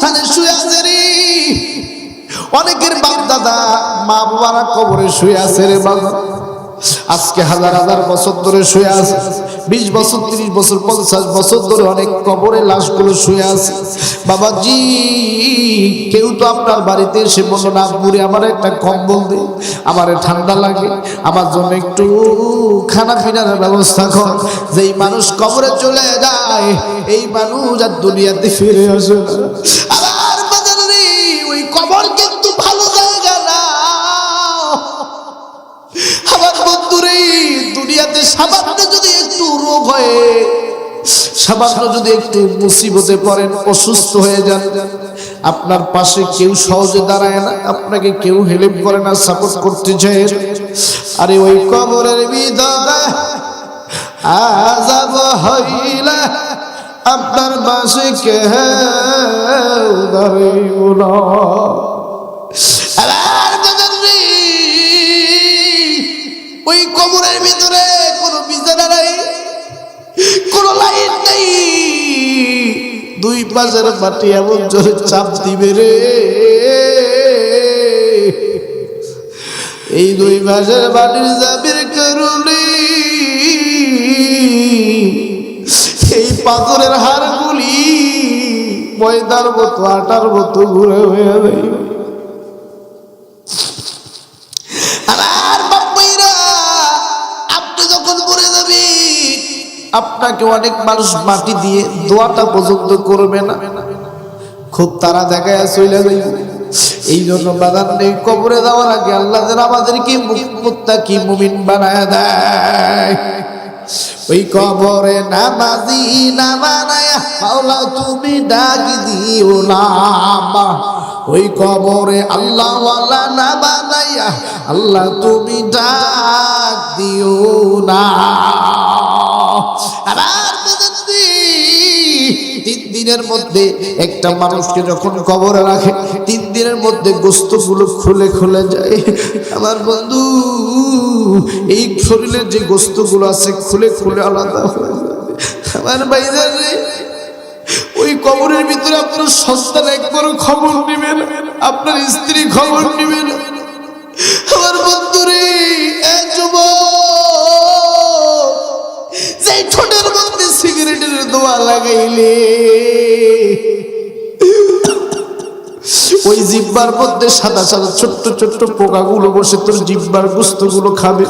কবরস্থানে শুয়ে আছে রে, অনেকের বাপ দাদা মা বাবারা কবরে শুয়ে আছে রে বাবা। আজকে হাজার হাজার বছর ধরে শুয়ে আছে, 20 বছর 30 বছর 50 বছর ধরে অনেক কবরে লাশগুলো শুয়ে আছে। বাবাজি, কেউ তো আপনার বাড়িতে এসে বলল না, বুড়ি আমার একটা কম্বল দে, আমার ঠান্ডা লাগে, আমার জন্য একটু খানা পিনার ব্যবস্থা কর। যেই মানুষ কবরে চলে যায় এই মানুষ আর দুনিয়াতে ফিরে আসে না। আর বাজারে ওই কবর কিন্তু ভালো জায়গা না। আমার বন্ধুরে, দুনিয়াতে সামান্য যদি একটু রোগ হয়, সামান্য যদি একটু মুসিবতে পড়েন, অসুস্থ হয়ে যান, আপনার পাশে কেউ সহজে দাঁড়ায় না, আপনাকে কেউ হেল্প করে না, সাপোর্ট করতে চায়। আরে ওই কবরের ভিতরে আযাব হইলে আপনার পাশে কেউ দাঁড়াইব না। ওই কবরের ভিতরে কোনো বিছানা নাই, কোনো লাইট নেই, দুই পাশের মাটি এমন জোরে চাপ দিবে রে, এই দুই পাশের মাটির চাপের কারণে এই পাথরের হাড়গুলি ময়দার মতো আটার মতো ঘুরে হয়ে যাবে। আপনাকে অনেক মানুষ মাটি দিয়ে দোয়াটা পর্যন্ত করবে না, খুব তারা দেখায় চলে যাবে। এই জন্য বাগান নেই, কবরে যাওয়ার আগে আল্লাহ যেন আমাদেরকে মুত্তাকি মুমিন বানায় দেয়। ওই কবরে নামাজি না বানায়া মাওলা তুমি ডাক দিও না, ওই কবরে আল্লাহ ওয়ালা না বানায়া আল্লাহ তুমি ডাক দিও না। আবার 3 দিনের মধ্যে একটা মানুষকে যখন কবরে রাখে, 3 দিনের মধ্যে গোশতগুলো খুলে খুলে যায়। আমার বন্ধু, এই শরীরের যে গোশতগুলো আছে খুলে খুলে আলাদা হয়ে যাবে। আমার ভাইজান, ওই কবরের ভিতরে আপনার সন্তান একবারও খবর নেবেন, আপনার স্ত্রী খবর নেবেন। আমার বন্ধু রে, যে ঠোঁটের মধ্যে সিগারেটের দোয়া লাগাইলে ওই জিহ্বার মধ্যে সাদা সাদা ছোট্ট ছোট্ট পোকাগুলো বসে তোর জিহ্বার গোশতগুলো খাবে।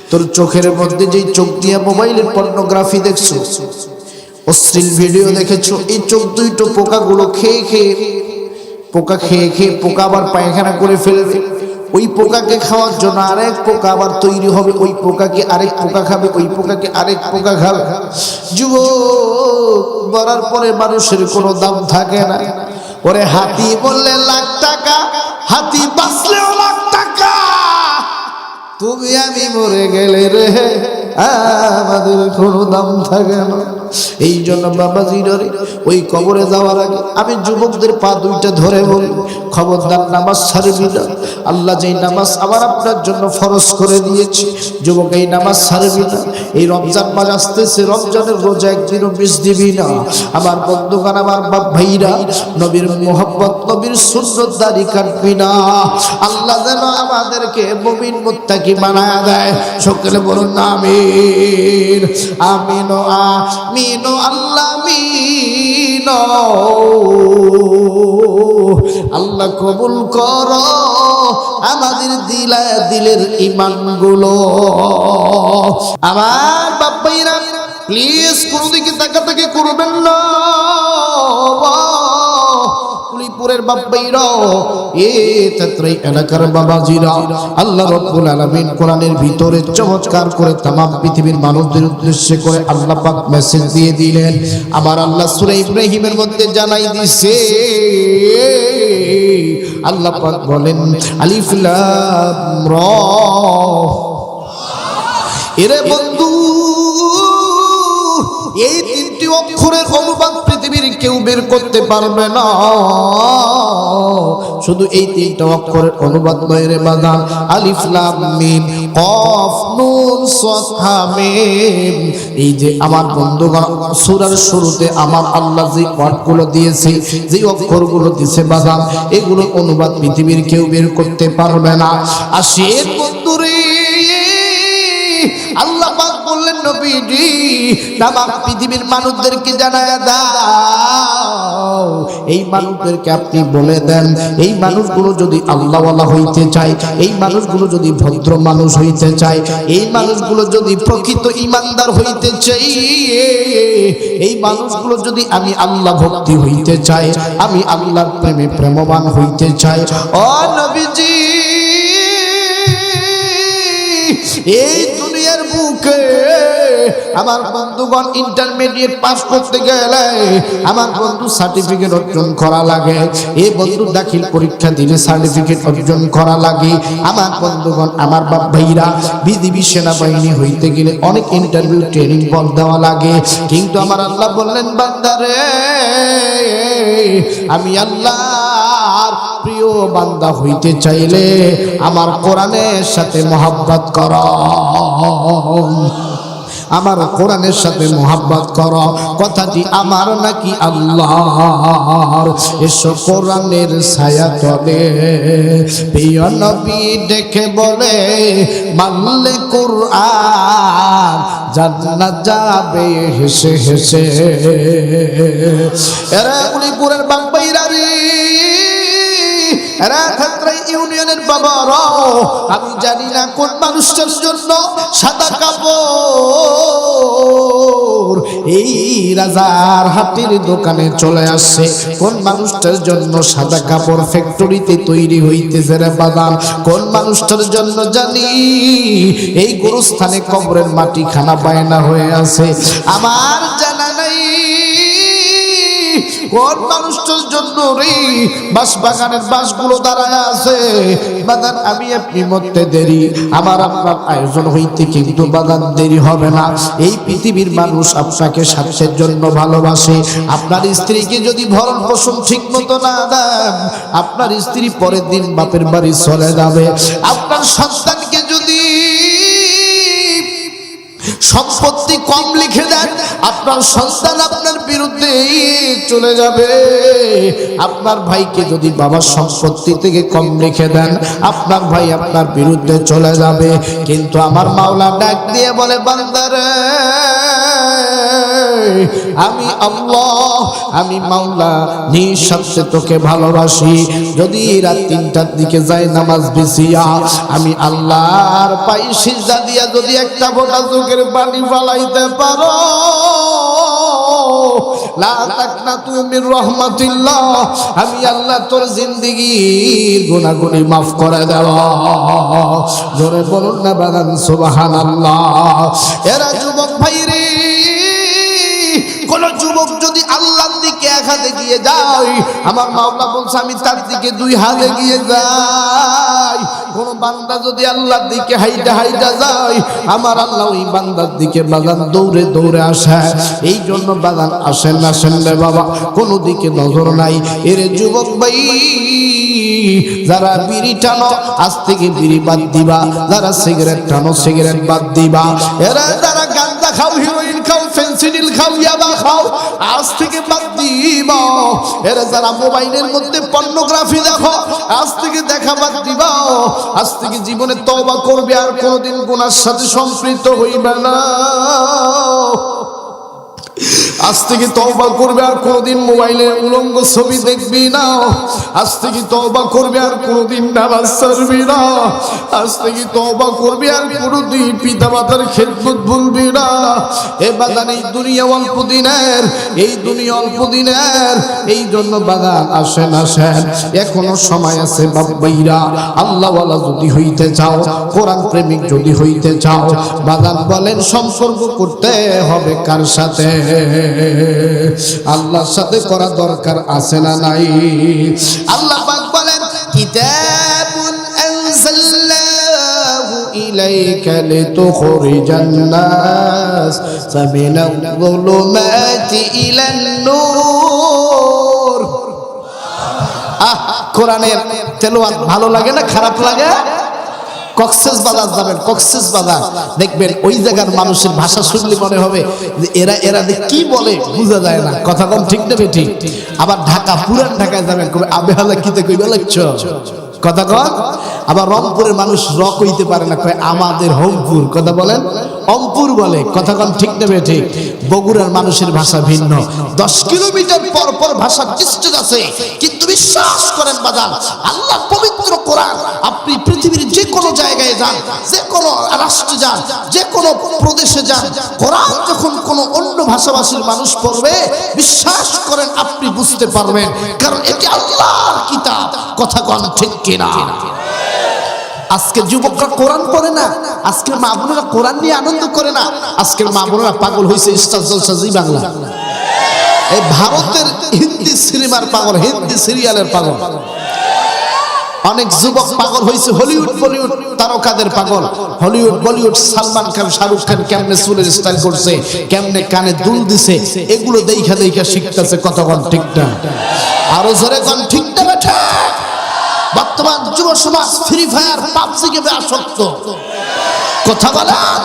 তোর চোখের মধ্যে যেই চোখ দিয়ে মোবাইলের পর্নোগ্রাফি দেখছো, অশ্লীল ভিডিও দেখেছো, এই চোখ দুইটো পোকাগুলো খেয়ে খেয়ে পোকা আবার পায়খানা করে ফেলবে। ওই পোকাকে খাওয়ার জন্য আরেক পোকা আবার তৈরি হবে, ওই পোকাকে আরেক পোকা খাবে, ওই পোকাকে আরেক পোকা খাবে। যুবক মরার পরে মানুষের কোনো দাম থাকে না। ওরে হাতি বললে লাখ টাকা, হাতি বাঁচলেও লাখ টাকা, তুমি আমি মরে গেলে রে আমাদের কোনো দাম থাকে না। এই জন্য বাবাজি রে, ওই কবরে যাওয়ার আগে আমি যুবকদের পা দুইটা ধরে বলি, খবরদার নামাজ ছাড়বি না। আল্লাহ যেই নামাজ আমার আপনার জন্য ফরজ করে দিয়েছে, যুবক এই নামাজ ছাড়বি না। এই রমজান মাস আসতেছে, রমজানের রোজা একদিনও মিস দিবি না। আমার বন্ধুগণ, আমার বাপ ভাইরা, নবীর মোহাব্বত, নবীর সুন্নত দাড়ি কাটবি না। আল্লাহ যেন আমাদেরকে মুমিন মুত্তাকি বানায় দেয়। সকলে বলুন আমিন, আমিন, আমিন, আল্লাহ আমিন। আল্লাহ কবুল করো আমাদের দিলের ইমানগুলো। আমার বাপ্পাইরা প্লিজ কোন দিকে তাকাতাকি করবেন না। কুলিপুরের বাপ্পাইরা, তাত্রাই এলাকার বাবাজিরা, আল্লাহ রাব্বুল আলামিন কোরআনের ভিতরে চমৎকার করে तमाम পৃথিবীর মানুষদের উদ্দেশ্যে করে আল্লাহ পাক মেসেজ দিয়ে দিলেন। আমার আল্লাহ সূরা ইব্রাহিমের মধ্যে জানাই দিয়েছে, আল্লাহ পাক বলেন আলিফ লাম রা। এরে বন্ধু, এই 3টি অক্ষরের অনুবাদ পৃথিবীর কেউ বের করতে পারবে না। শুধু এই তিনটা অক্ষরের অনুবাদ নয় রে বাজান, আলিফ লাম মিম কফ নুন সাদ হা মিম। এই যে আমার বন্ধুগণ, সূরার শুরুতে আমার আল্লাহ যে ওয়ার্ডগুলো দিয়েছে, যে অক্ষরগুলো দিয়েছে বাজান, এগুলো অনুবাদ পৃথিবীর কেউ বের করতে পারবে না। আসেন বন্ধুরে, আল্লাহ পাক বললেন নবীজি তামাম পৃথিবীর মানুষদেরকে জানায়া দাও, এই মানুষদেরকে আপনি বলে দেন, এই মানুষগুলো যদি আল্লাহওয়ালা হইতে চায়, এই মানুষগুলো যদি ভদ্র মানুষ হইতে চায়, এই মানুষগুলো যদি প্রকৃত ঈমানদার হইতে চায়, এই মানুষগুলো যদি আমি আল্লাহ ভক্তি হইতে চাই, আমি আল্লাহর প্রেমে প্রেমবান হইতে চাই, ও নবীজি এই দুনিয়ার বুকে আমার বন্ধুগণ ইন্টারমিডিয়েট পাস করতে গেলে আমার বন্ধু সার্টিফিকেট অর্জন করা লাগে, এই বন্ধু দাখিল পরীক্ষা দিলে সার্টিফিকেট অর্জন করা লাগে। আমার বন্ধুগণ, আমার বাপ ভাইরা বিজিবি সেনাবাহিনী হইতে গেলে অনেক ইন্টারভিউ ট্রেনিং বল দেওয়া লাগে। কিন্তু আমার আল্লাহ বললেন বান্দারে, আমি আল্লাহর প্রিয় বান্দা হইতে চাইলে আমার কোরআনের সাথে মহব্বত কর, আমার কোরআনের সাথে মহব্বত করো। কথাটি আমার নাকি আল্লাহর? এসো কোরআনের ছায়া তলে, প্রিয় নবী ডেকে বলে মানলে কোরআন জান্নাত যাবে হেসে হেসে। এরা উলিপুরের বাম্পাইরা রে, এরা খাতরা ইউনিয়নের বাবারা, আমি জানি না কোন মানুষটার জন্য সাদা কাপড় এই রাজার হাটের দোকানে চলে আসছে, কোন মানুষটার জন্য সাদা কাপড় ফ্যাক্টরিতে তৈরি হইতেছে রে বাদাম, কোন মানুষটার জন্য জানি এই গোরস্থানে কবরের মাটি খানা বায়না হয়ে আছে, আমার জানা নাই। কোন মানুষটার জন্য রে বাঁশ বাগানের বাঁশগুলো দাঁড়ায় আছে, বাগান আমি আপনি মরতে দেরি, আমার আপনার আয়োজন হইতে কিন্তু বাগান দেরি হবে না। এই পৃথিবীর মানুষ আপনাকে স্বার্থের জন্য ভালোবাসে। আপনার স্ত্রীকে যদি ভরণ পোষণ ঠিক মতো না দেন, আপনার স্ত্রী পরের দিন বাপের বাড়ি চলে যাবে। আপনার সন্তানকে যদি সম্পত্তি কম লিখে দেন, আপনার সন্তান আপনার বিরুদ্ধে চলে যাবে। আপনার ভাইকে যদি বাবার সম্পত্তি থেকে কম লিখে দেন, আপনার ভাই আপনার বিরুদ্ধে চলে যাবে। কিন্তু আমার মাওলা ডাক দিয়ে বলে বান্দারে, আমি আল্লাহ, আমি মাওলা নিঃস্বার্থে তোকে ভালোবাসি। যদি রাত ৩টার দিকে যাই নামাজ বিছিয়া আমি আল্লাহর পায়ে সিজদা দিয়া যদি একটা ফোঁটা চোখের পানি ফালাইতে পারো, লা তাকনাতু মির রাহমাতিল্লাহ, আমি আল্লাহ তোর জিন্দেগীর গুনাহগুলি মাফ করে দেব। জোরে বলুন না বাগান সুবহানাল্লাহ। এরা যুবক ভাই রে, কোন যুবক যদি আল্লাহর দিকে এক হাতে গিয়ে যায়, আমার মাওলা বলছে আমি তার দিকে 2 হাতে গিয়ে যাই। কোন বান্দা যদি আল্লাহর দিকে হাইটা হাইটা যায়, আমার আল্লাহ ওই বান্দার দিকে বাগান দৌড়ে দৌড়ে আসে। এই জন্য বাগান আসেন আসেন রে বাবা, কোনো দিকে নজর নাই। এর যুবক ভাই, যারা বিড়ি টানো আজ থেকে বিড়ি বাদ দিবা, যারা সিগারেট টানো সিগারেট বাদ দিবা, এরা যারা গাঁজা খাও, হিরোইন খাও, ফেন্সিডিল খাও, ইয়াবা খাও, আজ থেকে বাদ দিবা। এরা যারা মোবাইলের মধ্যে পর্নোগ্রাফি দেখো, আজ থেকে দেখা বাদ দিবা। আজ থেকে জীবনে তওবা করবে, আর কোনোদিন গুনার সাথে সম্পৃক্ত হইবে না। আজ থেকে তওবা করবে, আর কোনোদিন মোবাইলের উলঙ্গ ছবি দেখবি না। আজ থেকে তওবা করবে, আর কোনোদিন নামাজ ছাড়বি না। আজ থেকে তওবা করবে, আর কোনোদিন পিতা মাতার খেদমত ভুলবি না। এ বাগান এই দুনিয়া অল্প দিনের, এই দুনিয়া অল্প দিনের। এই জন্য বাগান আসেন আসেন, এখনো সময় আছে বাবাইরা। আল্লাহওয়ালা যদি হইতে চাও, কোরআন প্রেমিক যদি হইতে চাও, বাগান বলেন সম্পর্ক করতে হবে কার সাথে? আল্লাহর সাথে করা দরকার আছে না নাই? আল্লাহ পাক বলেন কিতাবুন আনজালনাহু ইলাইকা লিতুখরিজান নাস মিনাল যুলুমাতি ইলান নূর কোরআনের তেলাওয়াত ভালো লাগে না খারাপ লাগে? কক্সেস বাজার যাবেন, কক্সেস বাজার দেখবেন ওই জায়গার মানুষের ভাষা শুনলে মনে হবে যে এরা কি বলে বোঝা যায় না। কথা কম ঠিক না বেঠিক? আবার ঢাকা, পুরান ঢাকায় যাবেন, কবে আবেহালা কিতে কইবে লাগছো, কথা কন। আবার রংপুরের মানুষ কইতে পারে না, কয় আমাদের হোমপুর। কথা বলেন, অমপুর বলে। কথা কন ঠিক না বেঠিক? বগুড়ার মানুষের ভাষা ভিন্ন, 10 কিলোমিটার পর পর ভাষা ডিস্টেন্স আছে। কিন্তু বিশ্বাস করেন বাজান, আল্লাহ পবিত্র কোরআন আপনি পৃথিবীর যে কোনো জায়গায় যান, যে কোনো রাষ্ট্রে যান, যে কোনো প্রদেশে যান, কোরআন যখন কোনো অন্য ভাষাভাষীর মানুষ পড়বে, বিশ্বাস করেন আপনি বুঝতে পারবেন, কারণ এটি আল্লাহর কিতাব। কথা কন ঠিক কিনা? আজকে যুবকরা কোরআন পড়ে না, আজকের মা বোনেরা কোরআন নিয়ে আনন্দ করে না, আজকের মা বোনেরা পাগল হয়েছে স্টার জলসা জি বাংলা, এই ভারতের হিন্দি সিনেমার পাগল, হিন্দি সিরিয়ালের পাগল। অনেক যুবক পাগল হয়েছে হলিউড বলিউড তারকাদের পাগল। হলিউড বলিউড সালমান খান শাহরুখ খান কেমনে চুলের স্টাইল করছে, কেমনে কানে দুল দিছে, এগুলো দেখা দেখা শিখতেছে। কতক্ষণ ঠিক না? আরো জোরে কোন ঠিক না বেঠা? বর্তমান যুব সমাজ ফ্রি ফায়ার পাবজি গেমে আসক্ত। কথা বলেন,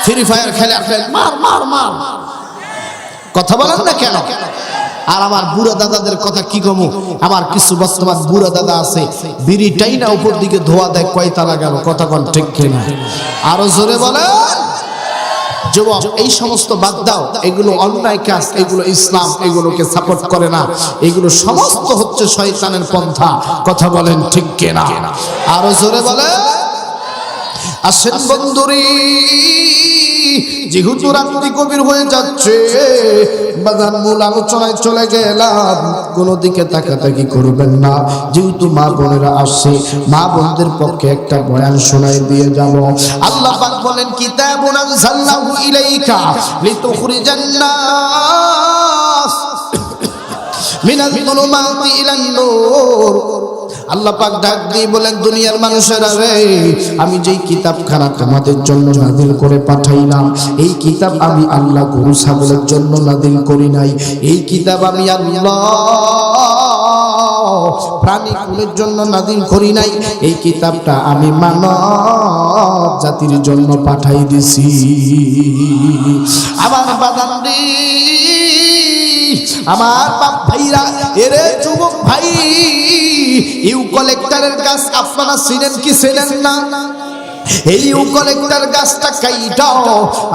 ফ্রি ফায়ার খেলে আর মার মার মার, কথা বলেন না কেন? আর আমার বুড়া দাদাদের কথা কি কমু, আমার কিছু বর্তমান বুড়া দাদা আছে, বিড়িটাই না উপর দিকে ধোয়া দেয়, কয় তালা গেল। কথা কোন ঠিক কিনা? আরো জোরে বলেন। যুবক এই সমস্ত বাদ দাও, এগুলো অন্যায় কাজ, এগুলো ইসলাম এগুলোকে সাপোর্ট করে না, এগুলো সমস্ত হচ্ছে শয়তানের পন্থা। কথা বলেন ঠিক কিনা? আরো জোরে বলেন। আসেন বন্ধুরি, যেহেতু রাত্রি গভীর হয়ে যাচ্ছে, বাজার মূল আলোচনায় চলে গেলাম। কোনো দিকে তাকাতাকি করবেন না, যেহেতু মা বোনেরা আসছে, মা বোনদের পক্ষে একটা বয়ান শোনাই দিয়ে যাব। আল্লাহ পাক বলেন, কিতাবুন আনজালনাহু ইলাইকা লিতুখরিজান নাস মিনাল যুলুমাতি ইলান নূর। আল্লাহ পাক ডাক দিয়ে বলেন, দুনিয়ার মানুষেরা রে, আমি যেই কিতাবখানা তোমাদের জন্য নাযিল করে পাঠাইলাম, এই কিতাব আমি আল্লাহ গরু ছাগলের জন্য নাযিল করি নাই। এই কিতাব আমি আল্লাহ প্রাণী কুলের জন্য নাযিল করি নাই। এই কিতাবটা আমি মানব জাতির জন্য পাঠাই দিছি। আমার বাদান রে, আমার বাপ ভাইরা, এরে যুবক ভাই, ইউক্যালিপটাসের গাছ আপনারা চিনেন কি চেনেন না? এই ইউক্যালিপটাস গাছটা কাইটাও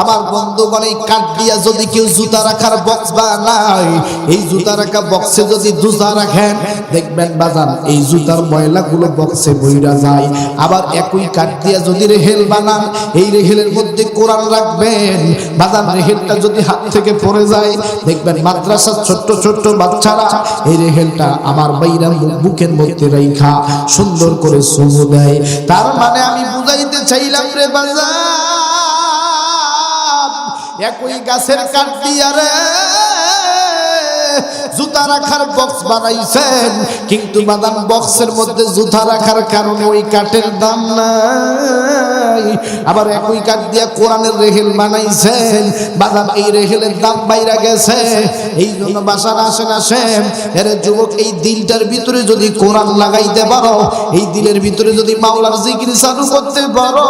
আমার বন্ধুগণ, এই কাঠ দিয়া যদি কেউ জুতা রাখার বক্স বানায়, এই জুতা রাখা বক্সে যদি জুতা রাখেন, দেখবেন বাজান এই জুতার ময়লাগুলো বক্সে বইরা যায়। আবার একই কাঠ দিয়া যদি রেহেল বানান, এই রেহেলের মধ্যে কোরআন রাখবেন, বাজান রেহেলটা যদি হাত থেকে পড়ে যায়, দেখবেন মাদ্রাসার ছোট্ট ছোট্ট বাচ্চারা এই রেহেলটা আমার বাইরা বুকের মধ্যে রাইখা সুন্দর করে চুমু দেয়। তার মানে আমি বুঝাইতে চাইলাম রে বাজার, একই গাছের কাঠ দিয়া রে জুতা রাখার বক্স বানাইছেন, কিন্তু বাদাম বক্সের মধ্যে জুতা রাখার কারণে ওই কাঠের দাম নাই। আবার একই কাঠ দিয়া কোরআনের রেহেল বানাইছেন, বাদাম এই রেহেলের দাম বাইরা গেছে। এই জন্য বাসার আসেন আসেন, এর যুবক, এই দিলটার ভিতরে যদি কোরআন লাগাইতে পারো, এই দিলের ভিতরে যদি মাওলার জিকির চালু করতে পারো,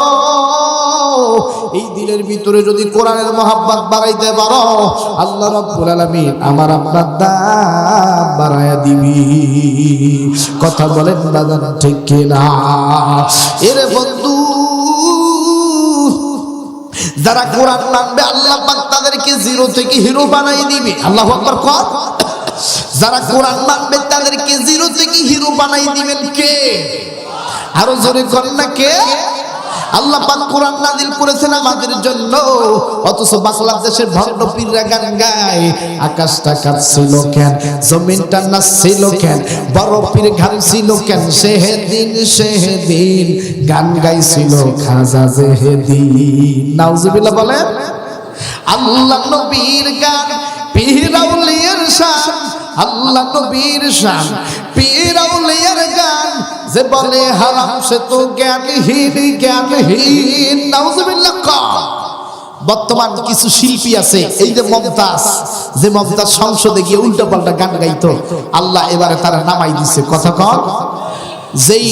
এই দিলের ভিতরে যদি কোরআনের মহব্বত বাড়াইতে পারো, আল্লাহ রাব্বুল আলামিন আমার আপনার দাম বাড়ায়া দিবি। কথা বলেন বাজান ঠিক কিনা? এরে বন্ধু, যারা কোরআন মানবে আল্লাহ পাক তাদেরকে জিরো থেকে হিরো বানাই দিবে। আল্লাহু আকবার কর। যারা কোরআন মানবে তাদেরকে জিরো থেকে হিরো বানাই দিবেন কে? আরো জোরে করেন না কে? আল্লাহ পাক কোরআন নাযিল করেছেন আমাদের জন্য, অথচ বাংলাদেশের ভণ্ড পীররা গান গায়, আকাশটা কাঁপছিল কেন, জমিনটা নাচছিল কেন, বড় পীর ঘামছিল কেন, সেদিন গান গাইছিল খাজা জেহেদিন। নাউজুবিল্লাহ বলেন। আল্লাহ নবীর গান, পীর আউলিয়ার শান, আল্লাহ নবীর শান, পীর আউলিয়ার গান, যে বলে হারাম সে তো জ্ঞানহীন, জ্ঞানহীন। নাউজুবিল্লাহ। বর্তমান কিছু শিল্পী আছে, এই যে মমতাজ সংসদে গিয়ে উল্টা পাল্টা গান গাইতো, আল্লাহ এবারে তারা নামাই দিছে। কথা কন, যেই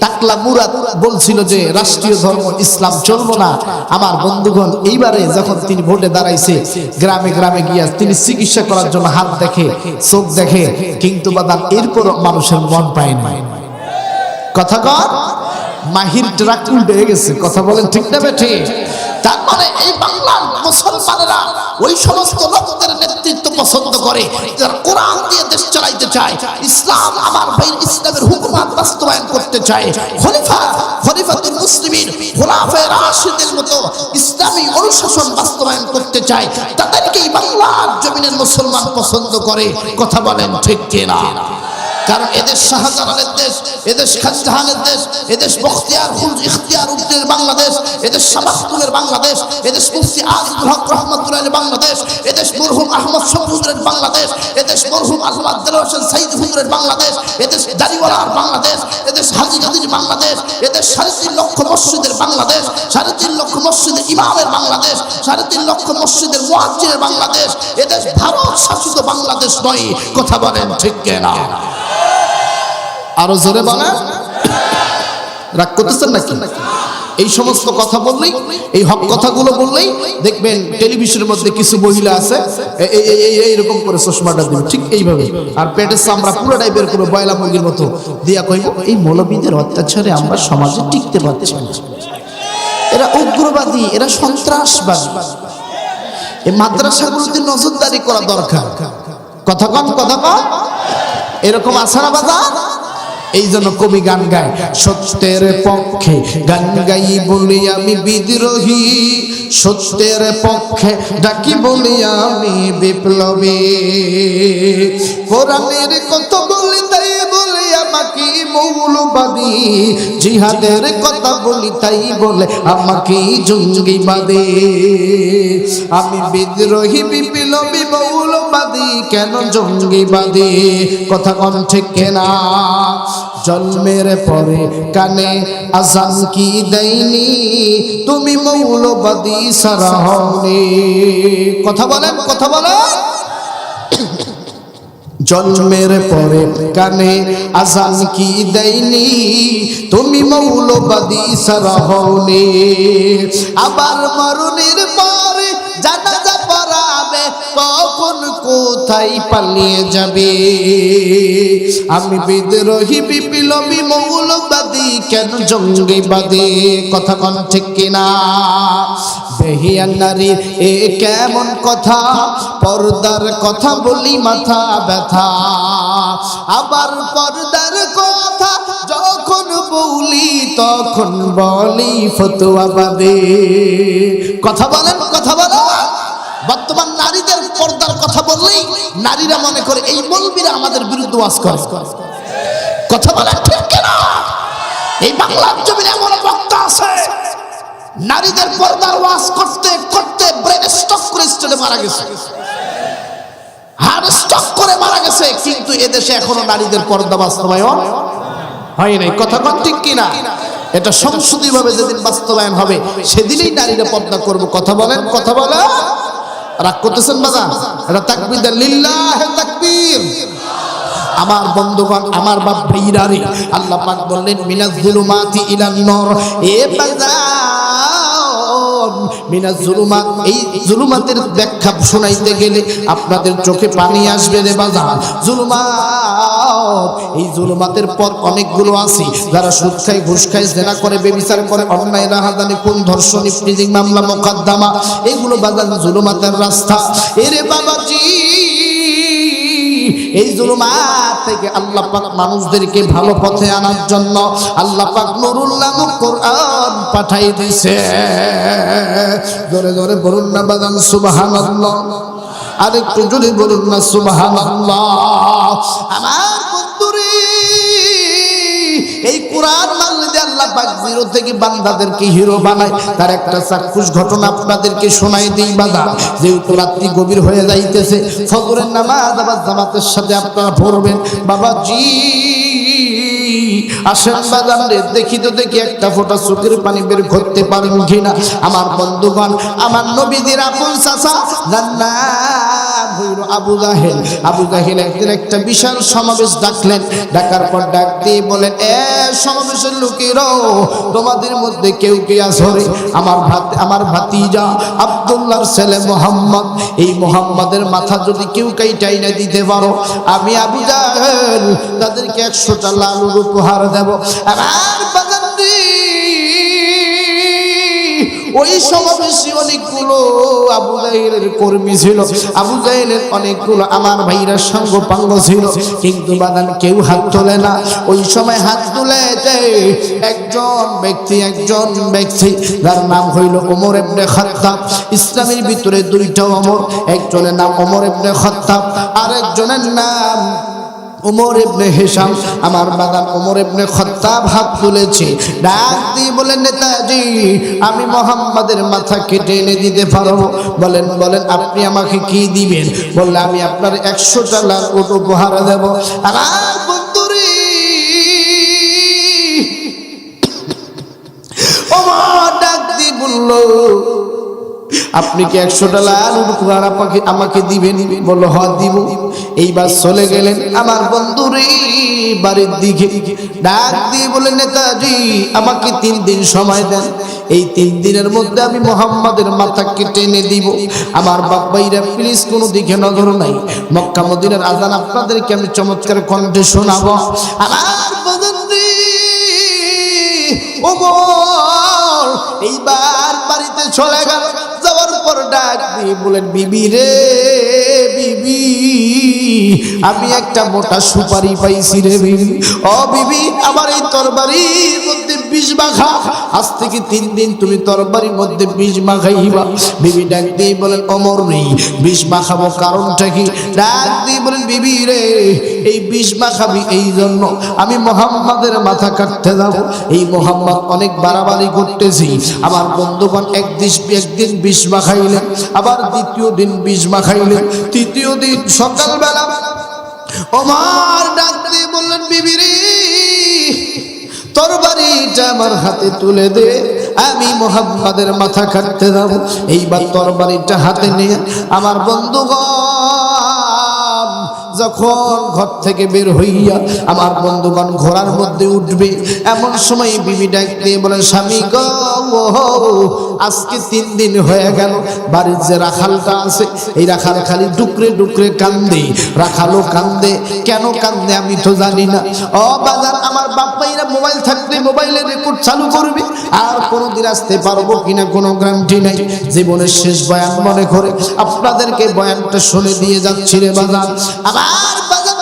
টাকলা মুরাদ বলছিল যে রাষ্ট্রীয় ধর্ম ইসলাম চলবো না, আমার বন্ধুগণ এইবারে যখন তিনি ভোটে দাঁড়াইছে, গ্রামে গ্রামে গিয়া তিনি চিকিৎসা করার জন্য হাত দেখে, চোখ দেখে, কিন্তু বাদান এরপর মানুষের মন পায় না। কথা কন, মাহির ট্রাক উল্টে গেছে। কথা বলেন ঠিক না বেঠে? তার মানে এই বাংলার মুসলমানেরা ওই সমস্ত লোকদের নেতৃত্ব পছন্দ করে যারা কোরআন দিয়ে দেশ চালাইতে চায়, ইসলাম আমার ভাই ইসলামের হুকুমত বাস্তবায়ন করতে চায়, খলিফাতুল মুসলিমিন খোলাফায়ে রাশিদের মতো ইসলামী অনুশাসন বাস্তবায়ন করতে চায়, তাদেরকেই বাংলার জমিনের মুসলমান পছন্দ করে। কথা বলেন ঠিক কিনা? কারণ এদেশ শাহজালালের দেশ, এদেশ খানজাহানের দেশ, এদেশ বখতিয়ার ইখতিয়ার উদ্দিনের বাংলাদেশ, এদেশ শাবাস্তুলের বাংলাদেশ, এদেশ মুফতি আজিজুল হক রহমাতুল্লাহির বাংলাদেশ, এদেশ মরহুম আহমদ শফি হুজুরের বাংলাদেশ, এদেশ মরহুম আহমদ দেলোয়ার হোসেন সাইদ হুজুরের বাংলাদেশ, এদেশ দাড়িওয়ালার বাংলাদেশ, এদেশ হাজী গাজীর বাংলাদেশ, এদেশ 3.5 লক্ষ মসজিদের বাংলাদেশ, 3.5 লক্ষ মসজিদের ইমামের বাংলাদেশ, 3.5 লক্ষ মসজিদের মুয়াজ্জিনের বাংলাদেশ, এদেশ ভারত শাসিত বাংলাদেশ নয়। কথা বলেন ঠিক কিনা? আরো জোরে বলেন। রাগ করতেছেন নাকি? এই সমস্ত কথা বললেই, এই হক কথাগুলো বললেই দেখবেন টেলিভিশনের মধ্যে কিছু মহিলা আছে এইরকম করে চশমাটা দিবে ঠিক এইভাবে, আর পেটের চামড়া পুরোটাই বের করবে বয়লা মুরগির মতো দিয়া কইব এই মৌলবীদের অত্যাচারে আমরা সমাজে টিকতে পারছি না, এরা উগ্রবাদী, এরা সন্ত্রাসবাদী, এই মাদ্রাসাগুলোতে নজরদারি করা দরকার। কথা কন, কথা কন, এরকম আছে না বাজার? এই জন্য কবি গান গায়, সত্যের পক্ষে গান গাই বলি আমি বিদ্রোহী, সত্যের পক্ষে ডাকি বলি আমি বিপ্লবী, কোরআনের কথা বলি তাই বলে আমাকে মৌলবাদী, জিহাদের কথা বলি তাই বলে আমাকে জঙ্গিবাদী, আমি বিদ্রোহী বিপ্লবী মৌলবাদী কেন জঙ্গিবাদী? কথা কম ঠিক কিনা? জন্মের পরে কানে আজান কি দেয়নি, তুমি মৌলবাদী সারা হওনি। কথা বলেন, কথা বলেন। জন্মের পরে কানে আজান কি দেয়নি, তুমি মৌলবাদী সারা হওনি। আবার মরণের পরে জানাজা পড়াবে, কখন কোথায় পালিয়ে যাবে? আমি বিদ্রোহী বিপ্লবী মৌলবাদী কেন জঙ্গিবাদী? কথা কন ঠিক কিনা? বেহিয়ান নারী এ কেমন কথা, পর্দার কথা বলি মাথা ব্যথা, আবার পর্দার কথা যখন বলি তখন বলি ফতোয়াবাদী। কথা বলেন, কথা বলেন। বর্তমান নারীদের পর্দার কথা বললেই নারীরা মনে করে এই মৌলবীরা আমাদের বিরুদ্ধে ওয়াজ করে। কথা বলেন ঠিক কিনা? এই বাংলার জমিনে এমন বক্তা আছে, নারীদের পর্দার ওয়াজ করতে করতে ব্রেন স্ট্রোক করে স্টেজে মারা গেছে, হার্ট স্ট্রোক করে মারা গেছে, কিন্তু এদেশে এখনো নারীদের পর্দা বাস্তবায়ন হয় নাই। কথা কন ঠিক কিনা? এটা সংসদীয়ভাবে যেদিন বাস্তবায়ন হবে সেদিনই নারীরা পর্দা করবে। কথা বলেন, কথা বলেন। রাগ করতেছেন বাজান? এটা তাকবীর দেন, লিল্লাহে তাকবীর। আমার বন্ধুগণ, আমার বাপ ভাইরারে, আল্লাহ পাক বললেন মিনাজ যুলুমাতি ইলান নূর। এ বাজান, মিনাজ যুলুমাত, এই যুলুমাতের ব্যাখ্যা শোনাইতে গেলে আপনাদের চোখে পানি আসবে রে বাজান। যুলুমাত, এই যুলুমাতের পথ অনেকগুলো আছে। যারা সুদ খায়, ঘুষ খায়, জেনা করে, বেবিচার করে, অন্যায় রাহাজানি, কোন ধর্ষণ, ইফতিজিং মামলা, মোকদ্দমা, এগুলো বাজান যুলুমাতের রাস্তা। এরে বাবাজি, এই জুলুমাত থেকে আল্লাহ পাক মানুষদেরকে ভালো পথে আনার জন্য আল্লাহ পাক নুরুল নামক কোরআন পাঠাই দিয়েছে। জোরে জোরে বলুন না বাজান সুবহানাল্লাহ। আর একটু জোরে বলুন না সুবহানাল্লাহ। আমার বন্ধুরে, এই কোরআন মানলে যে আল্লাহ পাক জিরো থেকে বান্দাদেরকে হিরো বানায়, তার একটা চাক্ষুষ ঘটনা আপনাদেরকে শোনাই দিই বাজার। যেহেতু রাত্রি গভীর হয়ে যাইতেছে, ফজরের নামাজ আবার জামাতের সাথে আপনারা পড়বেন। বাবাজি, আসেন বাজান রে, দেখি তো দেখি একটা ফোঁটা চোখের পানি বের করতে পারেন কিনা। আমার বন্ধুগণ, আমার নবীদের আপন চাচা জান্নাত হইল আবু জাহেল। আবু জাহেল একদিন একটা বিশাল সমাবেশ ডাকলেন। ডাকার পর ডাক দিয়ে বলেন, এ সমাবেশের লোকেরাও, তোমাদের মধ্যে কেউ কে আসরে আমার ভাতিজা আব্দুল্লাহর ছেলে মোহাম্মদ, এই মোহাম্মদের মাথা যদি কেউ কাইটাই না দিতে পারো, আমি আবু জাহেল তাদেরকে 100টা লালুর উপহার দেব। আর বাজানটি ওই সমাবেশে অনেকগুলো আবু জাহেলের কর্মী ছিল, আবু জাহেলের অনেকগুলো আমার ভাইরা সঙ্গ পাঙ্গ ছিল, কিন্তু বাদান কেউ হাত তোলে না। ওই সময় হাত তুলেছে একজন ব্যক্তি যার নাম হইল ওমর ইবনে খাত্তাব। ইসলামের ভিতরে দুইটা ওমর, একজনের নাম ওমর ইবনে খাত্তাব, আরেকজনের নাম ওমর ইবনে হিশাম। আমার বাদান ওমর ইবনে খাত্তাব হাত তুলেছে, ডাক দিয়ে বলেন, নেতাজি আমি মোহাম্মদের মাথা কেটে এনে দিতে পারবো। বলেন আপনি আমাকে কি দিবেন? বললে আমি আপনার 100টা লাল উট উপহার দেব। আর বন্ধুরে ওমর ডাক দিয়ে বলল, আপনি কি 100টা লাল উপহার আমাকে দিবেন? বলল হ্যাঁ দিব। এইবার চলে গেলেন আমার বন্ধুরে বাড়ির দিকে। ডাক দিয়ে বলে, নেতাজি আমাকে 3 দিন সময় দেন, এই 3 দিনের মধ্যে আমি মোহাম্মদের মাথা কেটে এনে দিব। আমার বাবাইরা প্লিজ কোনো দিকে নজর নাই, মক্কা মদিনার আজান আপনাদেরকে আমি চমৎকার কণ্ঠে শোনাবো। আমার বন্ধুরে ওমর এইবার বাড়িতে চলে গেল। যাওয়ার পর ডাক দিয়ে বলেন, বিবি রে বিবি, আমি একটা মোটা সুপারি পাইছি রে বিবি। ও বিবি, আমার এই তরবারির মধ্যে বিষ মাখা, আজ থেকে 3 দিন তুমি তরবারির মধ্যে বিষ মাখাইবা। বিবি ডাক দিয়ে বলেন, ওমর রে বিষ মাখাবো কারণটা কি? ডাক দিয়ে বলেন, বিবি রে এই বিষ মাখাবি এই জন্য আমি মোহাম্মদের মাথা কাটতে যাব। এই মোহাম্মদ অনেক বাড়াবাড়ি করতেছি। আমার বন্ধুগণ একদিন বিষ মাখাইলেন, আবার দ্বিতীয় দিন বিষ মাখাইলেন, তৃতীয় দিন সকালবেলা ওমর ডাক দিয়ে বললেন, বিবি রে তরবারিটা আমার হাতে তুলে দে, আমি মোহাম্মদের মাথা কাটতে যাব। এইবার তরবারিটা হাতে নিয়ে আমার বন্ধুগণ যখন ঘর থেকে বের হইয়া আমার বন্ধুগণ ঘোড়ার মধ্যে উঠবে, এমন সময় বিবি ডাক দিয়ে বলেন, স্বামী গো আজকে 3 দিন হয়ে গেল, বাড়ির যে রাখালটা আছে এই রাখাল খালি ডুকরে ডুকরে কান্দে। রাখালও কান্দে, কেন কান্দে আমি তো জানি না। ও বাজার, আমার বাপ্পাইরা মোবাইল থাকলে মোবাইলে রেকর্ড চালু করবে, আর কোনোদিন আসতে পারবো কিনা কোনো গ্যারান্টি নাই। জীবনের শেষ বয়ান মনে করে আপনাদেরকে বয়ানটা শুনে দিয়ে যাচ্ছি রে বাজার। আবার বাজার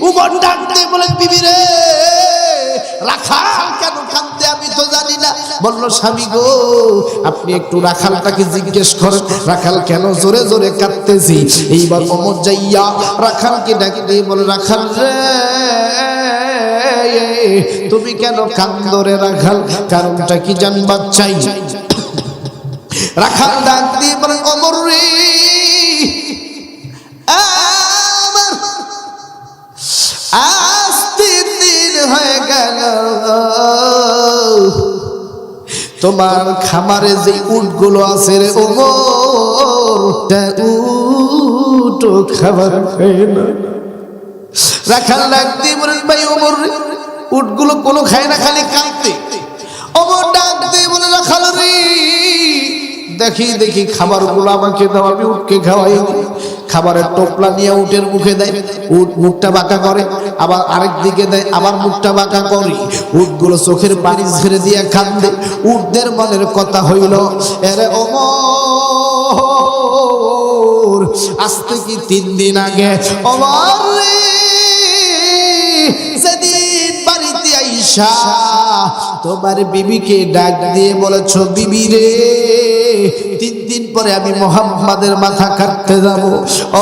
উমর ডাক দিয়ে বলে, বিবি রে রাখাল কেন কান্দে আমি তো জানি না। বলল, স্বামী গো আপনি একটু রাখালটাকে জিজ্ঞেস করেন রাখাল কেন জোরে জোরে কাঁদতেছি। এইবার ওমর যাইয়া রাখালকে ডাক দিয়ে বলে, রাখাল রে তুমি কেন কান্দো রে রাখাল, কারণটা কি জানবার চাই। রাখাল ডাক দিয়ে বলে, ওমর রে আমার আজ 3 দিন হয়ে গেল, তোমার খামারে যে উটগুলো আছে রে ওমর, উট খাবার খায় না। রাখাল ডাক দিয়ে বলেন, ভাই ওমর রে উটগুলো কোনো খায় না, খালি কাঁদতে। ওমর ডাক দিয়ে বলে, রাখাল রে দেখি খাবারগুলো আমাকে দাও, আমি উটকে খাওয়াই। খাবারের টোপলা নিয়ে উটের মুখে দেয়, উট মুখটা বাঁকা করে, আবার আরেক দিকে দেয়, আবার মুখটা বাঁকা করে। উটগুলো চোখের পানি ছেড়ে দিয়ে কান্দে। উটদের মনের কথা হইল, এরে ওমর আজ থেকে 3 দিন আগে ওমর রে সেদিন বাড়িতে আইসা তোমার বিবিকে ডাক দিয়ে বলেছ, বিবি রে 3 দিন পরে আমি মোহাম্মদের মাথা কাটতে যাব।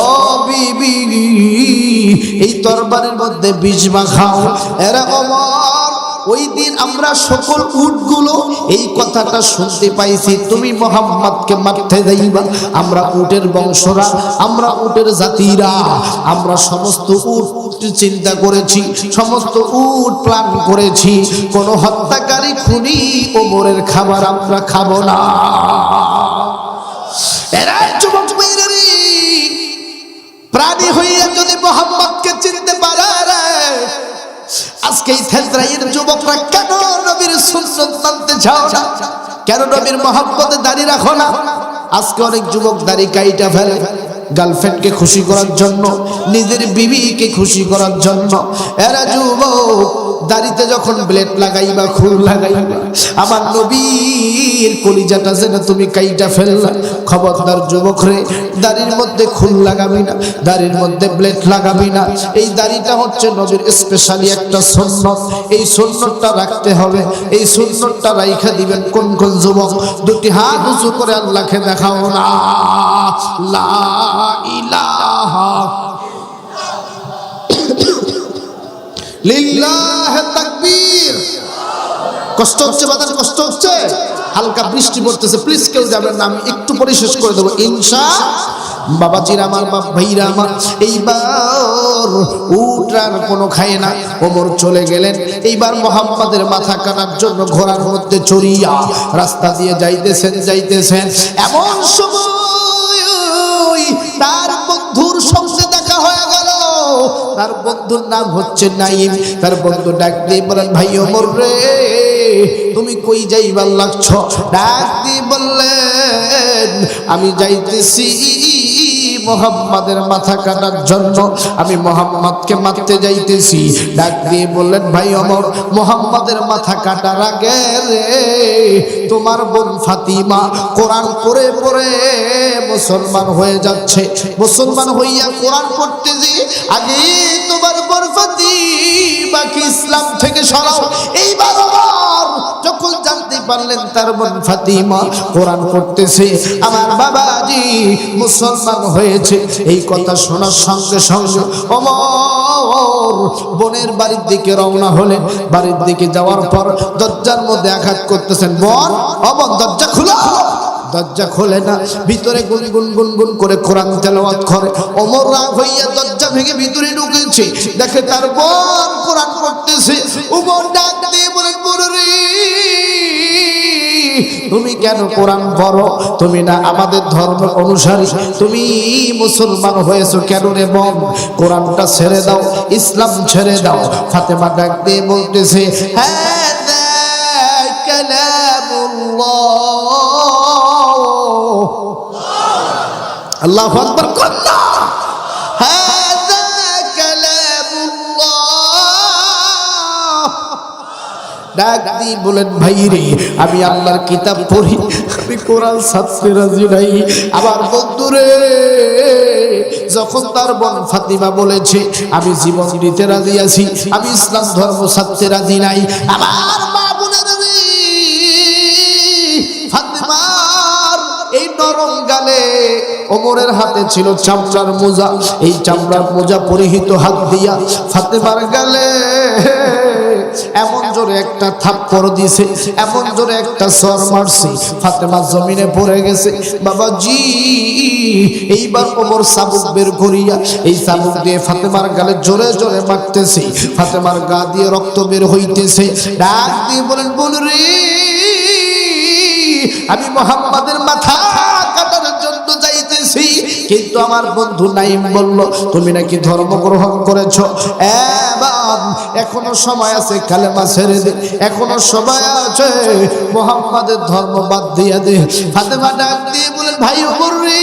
ও বিবি এই তরবারির মধ্যে বিষ মাখাও। এরা ওমর ওই দিন আমরা সকল উটগুলো এই কথাটা শুনতে পাইছি, তুমি মুহাম্মদকে মারতে যাইবা। আমরা উটের বংশরা, আমরা উটের জাতিরা, আমরা সমস্ত উট চিন্তা করেছি, সমস্ত উট প্ল্যান করেছি, কোন হত্যাকারী খুনি ওমরের খাবার আমরা খাবো না। এরা যুবক মেয়েরা প্রাণী হইয়া যদি মুহাম্মদকে চিনতে পারে, আজকে এই থেজরাইয়ের যুবকরা কেন নবীর সুন্নাত মানতে চাও না? কেন নবীর মুহাব্বতে দাঁড়িয়ে রাখো না? আজকে অনেক যুবক দাড়ি কাইটা ফেলে গার্লফ্রেন্ডকে খুশি করার জন্য, নিজের বিবিকে খুশি করার জন্য। এরা যুবক দাড়িতে যখন ব্লেড লাগাইবা, খুর লাগাইবা, আমার নবীর কলিজাটা যেন তুমি কাইটা ফেললা। খবরদার যুবক রে, দাড়ির মধ্যে খুর লাগাবি না, দাড়ির মধ্যে ব্লেড লাগাবি না। এই দাড়িটা হচ্ছে নবীর স্পেশালি একটা সুন্নত, এই সুন্নতটা রাখতে হবে। এই সুন্নতটা রাইখা দিবেন কোন কোন যুবক? দুটি হাত উঁচু করে আল্লাহকে দেখাও না, লা ইলাহা লিল্লাহ তাকবীর। কষ্ট হচ্ছে বাদান, কষ্ট হচ্ছে, হালকা বৃষ্টি পড়তেছে, প্লিজ কেউ যাবেন না, আমি একটু পরে শেষ করে দেবো ইনশাআল্লাহ। বাবাজিরা আমার, বাপ ভাইরা আমার, এইবার উটরার কোনো খায় না। ওমর চলে গেলেন। এইবার মুহাম্মাদের মাথা কাটার জন্য ঘোড়ার মধ্যে চড়িয়া রাস্তা দিয়ে যাইতেছেন। এমন সময় তার বন্ধুর সঙ্গে দেখা হয়ে গেল। তার বন্ধুর নাম হচ্ছে নাইম। তার বন্ধু ডাক দিয়ে বলেন, ভাই ওমর রে, তুমি কই যাইবার লাগছ? ডাক দিয়ে বললেন, আমি যাইতেছি মুহাম্মাদের মাথা কাটার জন্য, আমি মুহাম্মাদকে মারতে যাইতেছি। ডাক দিয়ে বললেন, ভাই ওমর, মুহাম্মাদের মাথা কাটার আগে রে তোমার বোন ফাতিমা কোরআন পড়ে পড়ে মুসলমান হয়ে যাচ্ছে। মুসলমান হইয়া কোরআন পড়তেছি, আগে তোমার বোন ফাতিমাকে ইসলাম থেকে সরাও। এইবার ওমর যখন জানতে পারলেন তার বোন ফাতিমা কোরআন পড়তেছে, আমার বাবাজি মুসলমান হয়েছে, এই কথা শোনার সঙ্গে সঙ্গে ওমর বোনের বাড়ির দিকে রওনা হলেন। বাড়ির দিকে যাওয়ার পর দরজার মধ্যে আঘাত করতেছেন, বোন ও বোন দরজা খুলো। দরজা খোলে না, ভিতরে গুনগুন গুনগুন করে কোরআন তেলাওয়াত করে। ওমর রাগ হইয়া দরজা ভেঙে ভিতরে ঢুকেছে, দেখে তার বোন কোরআন পড়তেছে। ওমর ডাক দিয়ে বলেন, বোন রে, তুমি কেন কোরআন পড়ো? তুমি না আমাদের ধর্ম অনুসারী, তুমি মুসলমান হয়েছো কেন রে বোন? কোরআনটা ছেড়ে দাও, ইসলাম ছেড়ে দাও। ফাতেমা ডাক দিয়ে বলতেছে, হাযা কালামুল্লাহ, আল্লাহু আকবার, কন্যা হাযা কালামুল্লাহ। ডাক দিয়ে বলেন, ভাই রে, আমি আল্লাহর কিতাব পড়ি, আমি কোরআন ছাড়তে রাজি নাই। আমার বন্ধুরে, যখন তার বোন ফাতিমা বলেছে আমি জীবন দিতে রাজি আছি, আমি ইসলাম ধর্ম ছাড়তে রাজি নাই, আমার মা বোনেরা রে, ফাতিমার এই নরম গালে ওমরের হাতে ছিল চামড়ার মোজা। এই চামড়ার মোজা পরিহিত হাত দিয়া ফাতিমার গালে এমন জোরে একটা থাপ্পড় দিছে, এমন জোরে একটা সর মারছে, ফাতেমা জমিনে পড়ে গেছে। বাবাজি, এইবার ওমর চাবুক বের করিয়া এই চাবুক দিয়ে ফাতেমার গালে জোরে জোরে মারতেছে। ফাতেমার গা দিয়ে রক্ত বের হইতেছে। ডাক দিয়ে বলেন, বোন রে, আমি মুহাম্মাদের মাথা কাটার জন্য যাইতেছি, কিন্তু আমার বন্ধু নাইম বলল তুমি নাকি ধর্ম গ্রহণ করেছো। এখনো সময় আছে, কালেমা ছেড়ে দে, এখনো সময় আছে, মুহাম্মাদের ধর্ম বাদ দিয়ে দে। ফাতেমা ডাক দিয়ে বলেন, ভাই ওমর রে,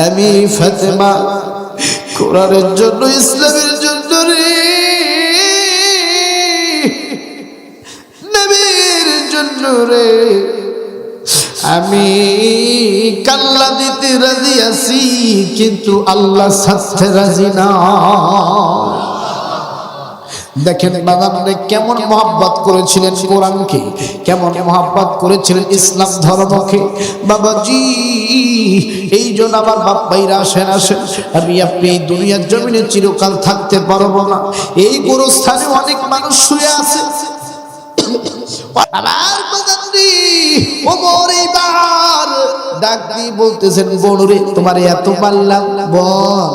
আমি ফাতেমা কোরআনের জন্য, ইসলামের জন্য রে, নবীর জন্য রে, আমি কাল্লা দিতে রাজি আছি, কিন্তু আল্লাহ ছাড়তে রাজি না। দেখেন বাগানে কেমন মহব্বত করেছিলেন কোরআনকে, কেমন মহব্বত করেছিলেন ইসলাম ধর্মকে। বাবাজি এই জন্য আমার বাপ ভাইরা আসেন আসেন, আমি আপনি এই দুনিয়ার জমিনে চিরকাল থাকতে পারবো না। এই গোরস্থানে অনেক মানুষ শুয়ে আছে। আমার বাগানটি ওমর এইবার ডাক দিয়ে বলতেছেন, বনুরে তোমার এত পারলাম বল,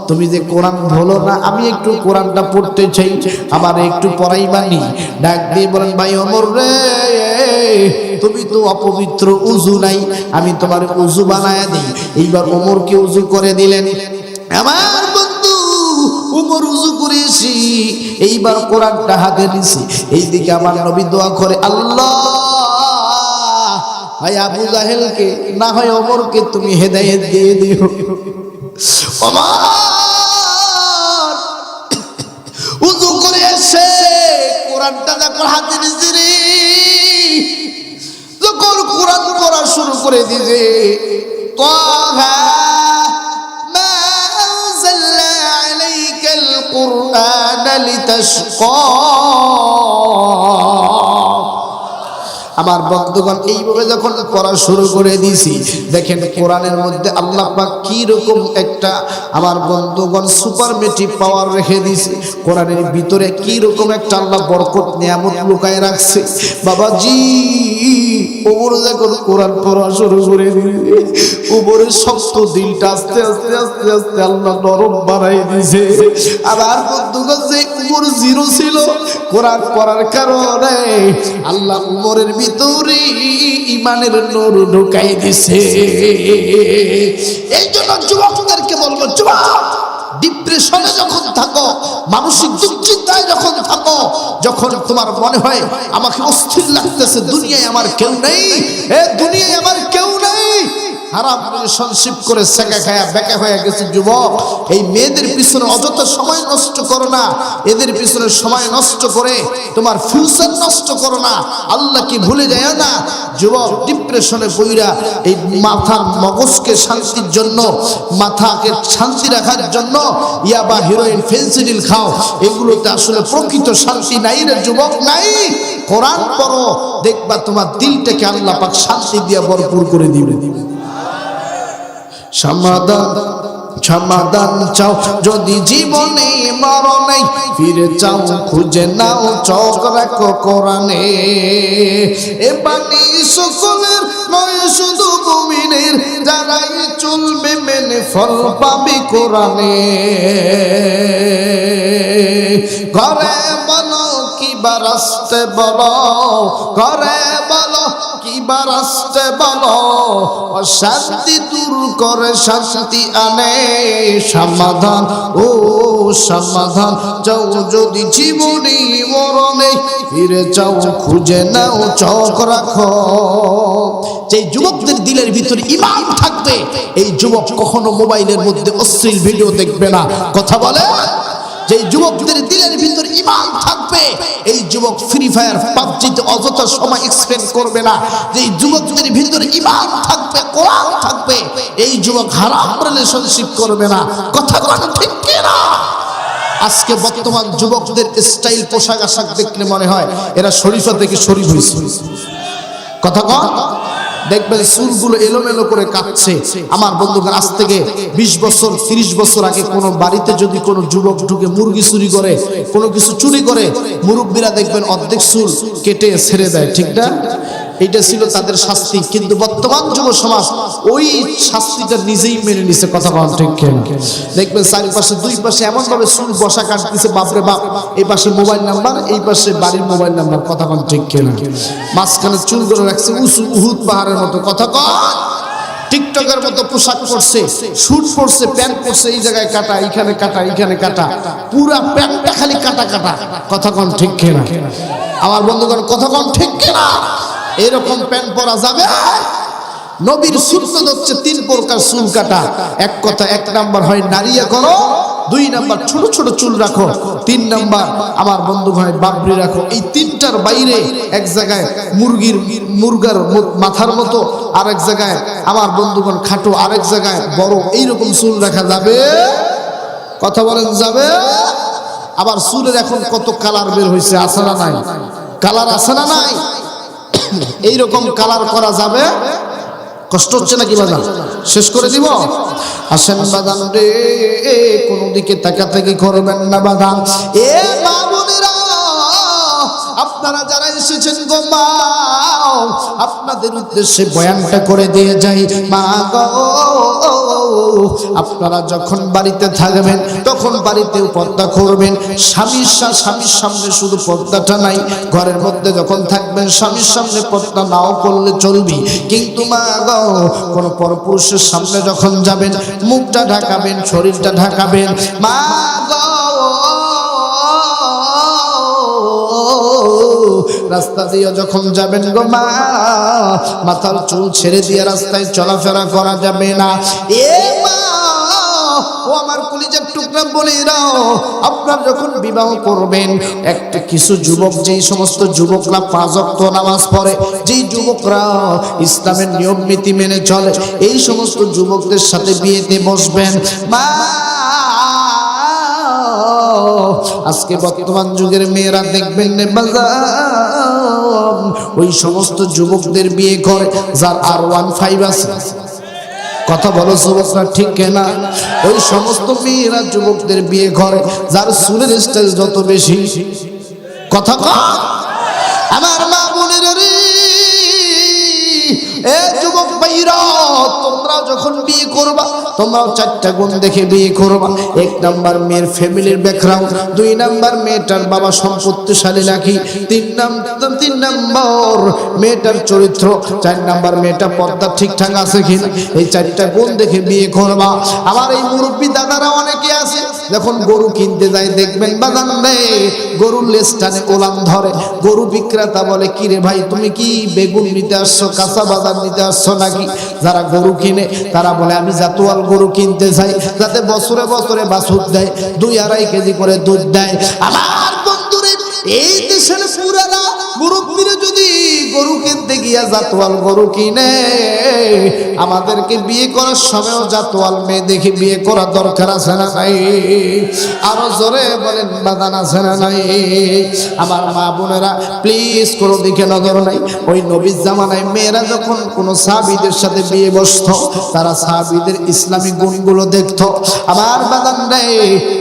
তুমি যে কোরআন বলো না, আমি একটু কোরআনটা পড়তে চাই, আমার একটু পড়াইবানি। ডাক দিয়ে বলেন, ভাই ওমর রে, তুমি তো অপবিত্র, উযু নাই, আমি তোমার উযু বানায়া দিই। এইবার ওমরকে উযু করে দিলেন। আমার বন্ধু ওমর উযু করেছি, এইবার কোরআনটা হাতে নিছি। এইদিকে আমার নবী দোয়া করে, আল্লাহ হয় আবু জাহেলকে না হয় ওমরকে তুমি হেদায়েত দিয়ে দিও। ওমর উযু করে এসে কোরআনটা যখন হাতে নিছি রে, যখন কোরআন পড়া শুরু করে দিয়েছে, তাহা মা আনজালনা আলাইকাল কুরআনা লিতাশকা। আমার বন্ধুগণ এইভাবে যখন পড়া শুরু করে দিয়েছি, দেখেন কোরআনের মধ্যে আল্লাহ পাক কি রকম একটা আমার বন্ধুগণ সুপারমেটিভ পাওয়ার রেখে দিয়েছে। কোরআনের ভিতরে কি রকম একটা আল্লাহ বরকত নিয়ামত লুকায় রাখছে। বাবাজি ওমর যখন কোরআন পড়া শুরু করে দিয়েছে, ওমরের শক্ত দিলটা আস্তে আস্তে আস্তে আস্তে আল্লাহ নরম বানাই দিয়েছে। আমার বন্ধুগণ যে ওমর জিরো ছিল, কোরআন পড়ার কারণে আল্লাহ ওমরের ভিতরে ইমানের নূর ঢুকাই দিছে। এই জন্য যুবকদেরকে বলবো, যুবক ডিপ্রেশনে যখন থাকো, মানসিক দুশ্চিন্তায় যখন থাকো, যখন তোমার মনে হয় আমাকে অস্থির লাগতেছে, দুনিয়ায় আমার কেউ নেই, দুনিয়ায় আমার কেউ নেই, হারাম রিলেশনশিপ করে সেকা খায়া বেকা হয়ে গেছে যুবক, এই মেয়েদের পিছনে অযথা সময় নষ্ট করো না, এদের পিছনে সময় নষ্ট করে তোমার ফিউচার নষ্ট করো না, আল্লাহকে ভুলে যায় না। যুবক ডিপ্রেশনে পইরা এই মাথার মগজকে শান্তির জন্য, মাথাকে শান্তি রাখার জন্য ইয়াবা, হিরোইন, ফেন্সিডিল খাও, এগুলোতে আসলে প্রকৃত শান্তি নাই রে যুবক, নাই। কোরআন পড়ো, দেখবা তোমার দিলটাকে আল্লাহ পাক শান্তি দিয়ে ভরপুর করে দিবে। সমাধান সমাধান চাও যদি জীবনে মরণে, ফিরে চাও খুঁজে নাও চোখ রাখো কোরআনে। এ বাণী সকলের নয় শুধু মুমিনের, যারাই চলবে মেনে ফল পাবে কোরআনে। ঘরে বলো কিবা রাস্তে বলো, ঘরে বলো কিবা রাস্তে বলো, অশান্তি দূর করে শান্তি আনে। সমাধান ও সমাধান চাও যদি জীবনে মরণে, ফিরে যাও খুঁজে নাও চোখ রাখো। যে যুবকদের দিলের ভিতরে ঈমান থাকবে, এই যুবক কখনো মোবাইলের মধ্যে অশ্লীল ভিডিও দেখবে না। কথা বলে, যে যুবকদের দিলের ভিতর ঈমান থাকবে, এই যুবক ফ্রি ফায়ার পাবজিতে অযথা সময় এক্সপেন্ড করবে না। যে যুবকদের ভিতর ঈমান থাকবে, কোরআন থাকবে, এই যুবক হারাম রিলেশনশিপ করবে না। কথা বলেন ঠিক কি না? আজকে বর্তমান যুবকদের স্টাইল, পোশাক আশাক দেখলে মনে হয় এরা শরীফা থেকে শরীফ হয়েছে। কথা কন, দেখবেন চুলগুলো এলোমেলো করে কাটছে। আমার বন্ধুগণ, আজ থেকে 20 বছর 30 বছর আগে কোনো বাড়িতে যদি কোনো যুবক ঢুকে মুরগি চুরি করে, কোনো কিছু চুরি করে, মুরব্বীরা দেখবেন অর্ধেক চুল কেটে ছেড়ে দেয়, ঠিক না? এটা ছিল তাদের শাস্তি। কিন্তু বর্তমান যুব সমাজ ওই শাস্তিটা নিজেই মেনে নিছে। কথা বল ঠিক কেন? দেখবেন চারিপাশে দুই পাশে এমন ভাবে চুল বসা কাটতেছে, বাপরে বাপ, এই পাশে মোবাইল নাম্বার, এই পাশে বাড়ির মোবাইল নাম্বার। কথা বল ঠিক কেন? মাঝখানে চুলগুলো রাখছে উঁচু উহুদ পাহাড়ের মতো। কথা কন, টিকটকের মতো পোশাক পরছে, শুট পরছে, প্যান্ট পরছে, এই জায়গায় কাটা, এইখানে কাটা, এইখানে কাটা, পুরা প্যান্টটা খালি কাটা কাটা। কথা কন ঠিক কেনা? আমার বন্ধুগণ, কথা কন ঠিক কেনা? এরকম প্যান্ট পরা যাবে? নবীর সুন্নাত হচ্ছে 3 প্রকার চুল কাটা। এক কথা, 1 নাম্বার হয় নারিয়া করো, 2 নাম্বার ছোট ছোট চুল রাখো, 3 নাম্বার আমার বন্ধু ভাই বাবরি রাখো। এই 3টার বাইরে এক জায়গায় মুরগার মাথার মতো, আরেক জায়গায় আমার বন্ধুগণ খাটো, আরেক জায়গায় বড়, এইরকম চুল রাখা যাবে? কথা বলেন যাবে? আবার চুলের এখন কত কালার বের হয়েছে, আছে না নাই? কালার আছে না নাই? এইরকম কালার করা যাবে? কষ্ট হচ্ছে নাকি বাজান? শেষ করে দিব? আসেন বাজান রে, কোনো দিকে তাকাতাকি করবেন না বাজান। এ মা বোনেরা, আপনারা যারা এসেছেন গো মা, আপনাদের উদ্দেশ্যে বয়ানটা করে দিয়ে যাই। মা গো, আপনারা যখন বাড়িতে থাকবেন তখন বাড়িতেও পর্দা করবেন। স্বামীর সামনে শুধু পর্দাটা নাই, ঘরের মধ্যে যখন থাকবেন স্বামীর সামনে পর্দা নাও করলে চলবি, কিন্তু মা গো কোন পরপুরুষের সামনে যখন যাবেন মুখটা ঢাকাবেন, শরীরটা ঢাকাবেন। মা গো, রাস্তা দিয়ে যখন যাবেন গো মা, মাথার চুল ছেড়ে দিয়ে রাস্তায় চলাফেরা করা যাবে না। এ মা, ও আমার কলিজার টুকরা বোনেরা, আপনার যখন বিবাহ করবেন, একটা কিছু যুবক, যেই সমস্ত যুবকরা 5 ওয়াক্ত নামাজ পড়ে, যেই যুবকরা ইসলামের নিয়ম নীতি মেনে চলে, এই সমস্ত যুবকদের সাথে বিয়েতে বসবেন। মা, আজকে বর্তমান যুগের মেয়েরা দেখবেন ওই সমস্ত যুবকদের বিয়ে করে যার R15 আছে। কথা বলো যুবকরা, ঠিক কিনা? ওই সমস্ত মেয়েরা যুবকদের বিয়ে করে যার চুলের স্টাইল যত বেশি। কথা কয় আমার মা বোনেরা রে, এ যুবক ভাইরা, তোমরা যখন বিয়ে করবা তোমরাও 4টা গুণ দেখে বিয়ে করবা। 1 নাম্বার মেয়ের ফ্যামিলির ব্যাকগ্রাউন্ড, 2 নাম্বার মেয়েটার বাবা সম্পত্তিশালী নাকি, 3 নাম্বার মেয়েটার চরিত্র, 4 নাম্বার মেয়েটা পর্দা ঠিকঠাক আছে কিনা। এই 4টা গুণ দেখে বিয়ে করবা। আমার এই মুরব্বী দাদারা অনেকে আছে, যখন গরু কিনতে যায় দেখবেন বাদান রে, গরুর লেজটানে ওলান ধরে। গরু বিক্রেতা বলে, কি রে ভাই, তুমি কি বেগুন নিতে আসছো, কাঁচা বাজার নিতে আসছো নাকি? যারা গরু কিনে তারা বলে, আমি জাতওয়াল গরু কিনতে চাই, যাতে বছরে বছরে বাছুর দেয়, 2-2.5 কেজি করে দুধ দেয়। আমার বন্ধুরে, এই দেশের পুরানা মুরব্বীরা যদি গরু কিনতে গিয়া জাতওয়াল গরু কিনে, আমাদেরকে বিয়ে করার সময়ও জাতওয়াল মেয়ে দেখে বিয়ে করা দরকার আছে না নাই? আরো জোরে বলেন বাদান, আছে না নাই? আমার মা বোনেরা প্লিজ কোনো দিকে নজর নাই। ওই নবীর জামানায় মেয়েরা যখন কোনো সাহাবীদের সাথে বিয়ে বসতো, তারা সাহাবীদের ইসলামী গুণগুলো দেখতো। আমার বাদান রে,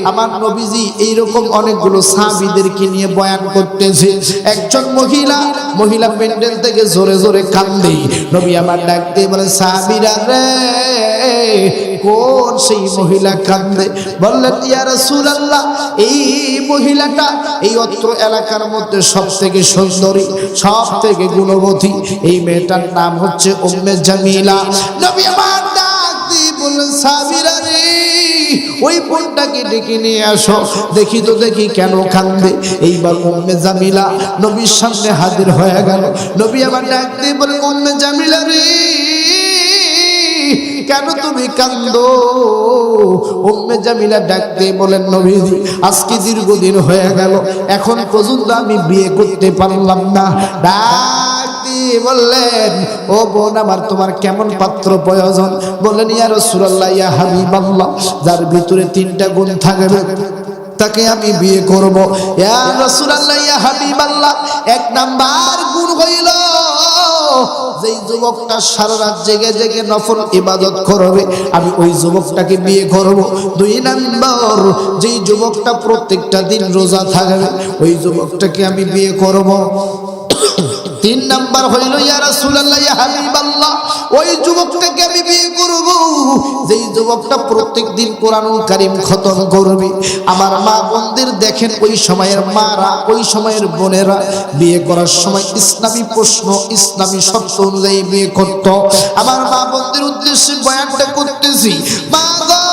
আমার নবীজি এইরকম অনেকগুলো সাহাবীদেরকে নিয়ে বয়ান করতেছে। একজন মহিলা প্যান্ডেল থেকে জোরে জোরে কান্দে। নবী আমার ডাক দিয়ে বলে, সাহাবীরা রে, কোন সেই মহিলা কান্দে? বললেন, ইয়া রাসূলুল্লাহ, এই মহিলাটা এই অত্র এলাকার মধ্যে সবথেকে সুন্দরী, সবথেকে গুণবতী, এই মেয়েটার নাম হচ্ছে উম্মে জামিলা। নবী আমার ডাক দিয়ে বললেন, সাহাবীরা রে, ওই বোনটাকে ডেকে নিয়ে আসো, দেখি তো দেখি কেন কান্দে। এইবার উম্মে জামিলা নবীর সামনে হাজির হয়ে গেল। নবী আবার ডাক দিয়ে বলে, উম্মে জামিলা রে, কেন তুমি কান্দো? উম্মে জামিলা ডাক দিয়ে বলেন, নবীজি, আজকে দীর্ঘদিন হয়ে গেল, এখন পর্যন্ত আমি বিয়ে করতে পারলাম না। ডাক দিয়ে বললেন, ও বোন আমার, তোমার কেমন পাত্র প্রয়োজন? বললেন, ইয়া রাসূলুল্লাহ, ইয়া হাবিবাল্লাহ, যার ভিতরে 3টা গুণ থাকবে তাকে আমি বিয়ে করব। ইয়া রাসূলুল্লাহ, ইয়া হাবিবাল্লাহ, 1 নাম্বার গুণ হইল যেই যুবকটা সারা রাত জেগে জেগে নফল ইবাদত করবে, আমি ওই যুবকটাকে বিয়ে করব। 2 নাম্বার, যেই যুবকটা প্রত্যেকটা দিন রোজা থাকবে, ওই যুবকটাকে আমি বিয়ে করব। 3 নাম্বার হইল, ইয়া রাসূলুল্লাহ, ইয়া হাবিবাল্লাহ, ওই যুবকটাকে আমি বিয়ে করব যেই যুবকটা প্রত্যেকদিন কোরআনুল কারীম খতম করবে। আমার মা বোনদের দেখেন, ওই সময়ের মারা, ওই সময়ের বোনেরা বিয়ে করার সময় ইসলামী প্রশ্ন, ইসলামী শর্ত অনুযায়ী বিয়ে করত। আমার মা বোনদের উদ্দেশ্যে বয়ানটা করতেছি। মা গো,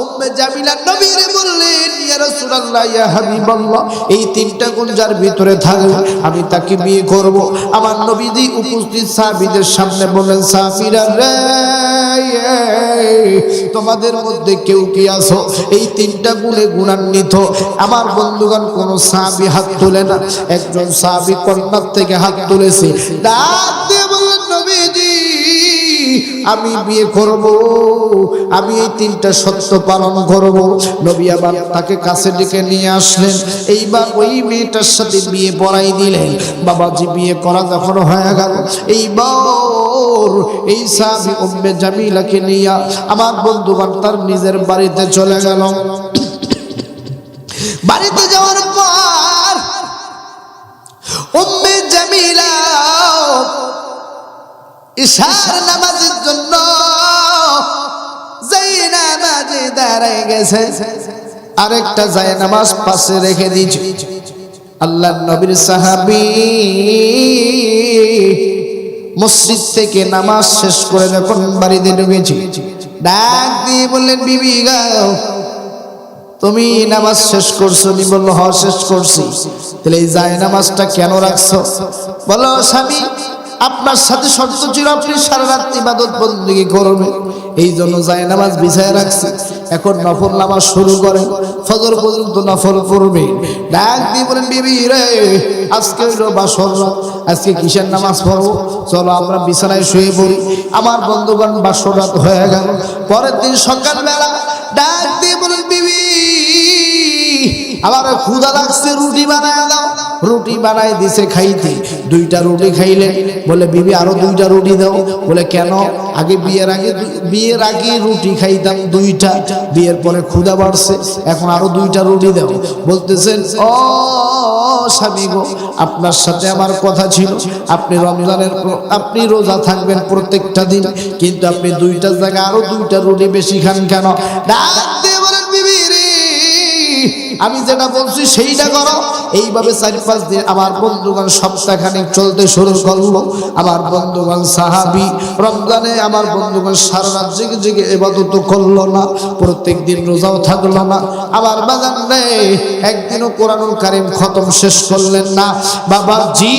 উম্মে জামিলা নবীরে বললেন, ইয়া রাসূলুল্লাহ, ইয়া হাবিবাল্লাহ, এই 3টা গুণ যার ভিতরে থাকবে আমি তাকে বিয়ে করব। আমার নবীজি উপস্থিত সাহাবীদের সামনে বলেন, সাহাবীরা রে, তোমাদের মধ্যে কেউ কি আছো এই 3টা গুণে গুণান্বিত? আমার বন্ধুগণ, কোন সাহাবী হাত তোলে না। একজন সাহাবী কর্নার থেকে হাত তুলেছে। ডাক দিয়ে বললেন, নবীজি, আমি বিয়ে করব, আমি এই তিনটা শর্ত পালন করব। নবী আবার তাকে কাছে ডেকে নিয়ে আসলেন। এইবার ওই মেয়েটার সাথে বিয়ে পড়াই দিলেন। বাবাজি বিয়ে করা যখন হয়ে গেল, এইবার এই সাহাবী উম্মে জামিলাকে নিয়ে আমার বন্ধুগণ তার নিজের বাড়িতে চলে গেল। বাড়িতে যাওয়ার পর উম্মে জামিলা ইশার নামাজের জন্য যেই নামাজে দাঁড়ায় গেছে, আরেকটা জায়নামাজ পাশে রেখে দিয়েছে। আল্লাহর নবীর সাহাবী মসজিদ থেকে নামাজ শেষ করে যখন বাড়িতে ঢুকেছে, ডাক দিয়ে বললেন, বিবি গাও তুমি নামাজ শেষ করছো? নি বললো, হ্যাঁ শেষ করছি। তাহলে এই জায়নামাজটা কেন রাখছো? বলো, স্বামী আপনার সাথে শর্ত ছিল আপনি সারা রাত ইবাদত বন্দেগী করবেন, এই জন্য জায়নামাজ বিছায় রাখছে। এখন নফল নামাজ শুরু করে, ফজর পর্যন্ত নফল পড়বে। ডাক দিয়ে বলেন, বিবি রে আজকে হইল বাসর রাত, আজকে কিসের নামাজ পড়বো, চলো আমরা বিছানায় শুয়ে পড়ি। আমার বন্ধুগণ বাসর রাত হয়ে গেল। পরের দিন সকালবেলা ডাক দিয়ে বলেন, বিবি আমার ক্ষুধা লাগছে, রুটি বানায় দাও। রুটি বানাই দিছে খাইতে, দুইটা রুটি খাইলেন। বলে, বিবি আরো দুইটা রুটি দাও। বলে, কেন? আগে বিয়ের আগে রুটি খাইতাম দুইটা, বিয়ের পরে ক্ষুধা বাড়ছে, এখন আরো দুইটা রুটি দাও। বলতেছেন, ও স্বামী গো, আপনার সাথে আমার কথা ছিল আপনি রমজানের আপনি রোজা থাকবেন প্রত্যেকটা দিন, কিন্তু আপনি দুইটা জায়গায় আরো দুইটা রুটি বেশি খান কেন? ডাক দিয়ে বলেন, বিবি রে আমি যেটা বলছি সেইটা করো। এইভাবে 4-5 দিন আমার বন্ধুগণ সপ্তাহখানেক চলতে শুরু করলো। আমার বন্ধুগণ সাহাবী রমজানে আমার বন্ধুগণ সারা রাত জেগে জেগে ইবাদত করলো না, প্রত্যেক দিন রোজাও থাকলো না। আমার বাজান রে একদিনও কোরআনুল কারীম খতম শেষ করলেন না। বাবা জি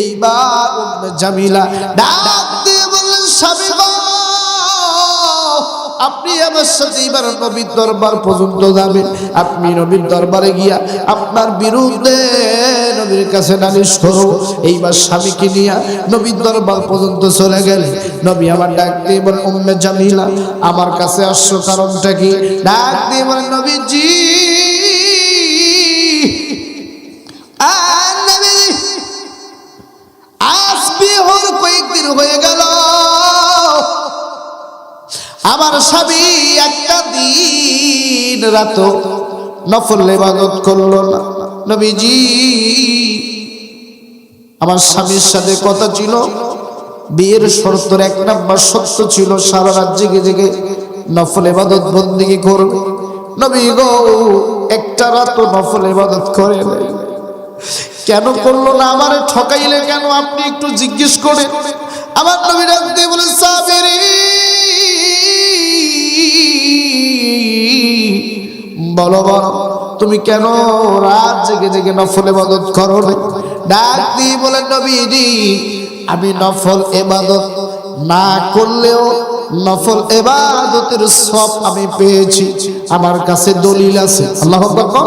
এইবার উম্মে জামিলা ডাক দিয়ে বললেন, স্বামী আপনি আমার সাথে এবার নবীর দরবার পর্যন্ত যাবেন। আপনি নবীর দরবারে গিয়া আপনার বিরুদ্ধে নবীর কাছে নালিশ করো। এইবার স্বামীকে নিয়ে নবীর দরবার পর্যন্ত চলে গেলে নবী আমার ডাক দিয়ে বলেন, উম্মে জামিলা আমার কাছে আসছো কারণটা কি? ডাক দিয়ে বলেন, নবীজি আজ বিয়ে হওয়ার কয়েকদিন হয়ে গেল, আমার স্বামী একটা দিন রাত নফল ইবাদত করলো না। নবীজি আমার স্বামীর সাথে কথা ছিল, বিয়ের শর্তের 1 নাম্বার শর্ত ছিল সারা রাত জেগে জেগে নফল ইবাদত বন্দেগী করবে। নবী গো একটা রাত নফল ইবাদত করে নাই, কেন করলো না? আমারে ঠকাইলে কেন? আপনি একটু জিজ্ঞেস করেন। আমার নবী ডাক দিয়ে বলেন, সাবিরি বলো বলো তুমি কেন রাত জেগে জেগে নফল ইবাদত করো? ডাক দিয়ে বলেন, নবীজি আমি নফল ইবাদত না করলেও নফল ইবাদতের সব আমি পেয়েছি, আমার কাছে দলিল আছে। আল্লাহু আকবার।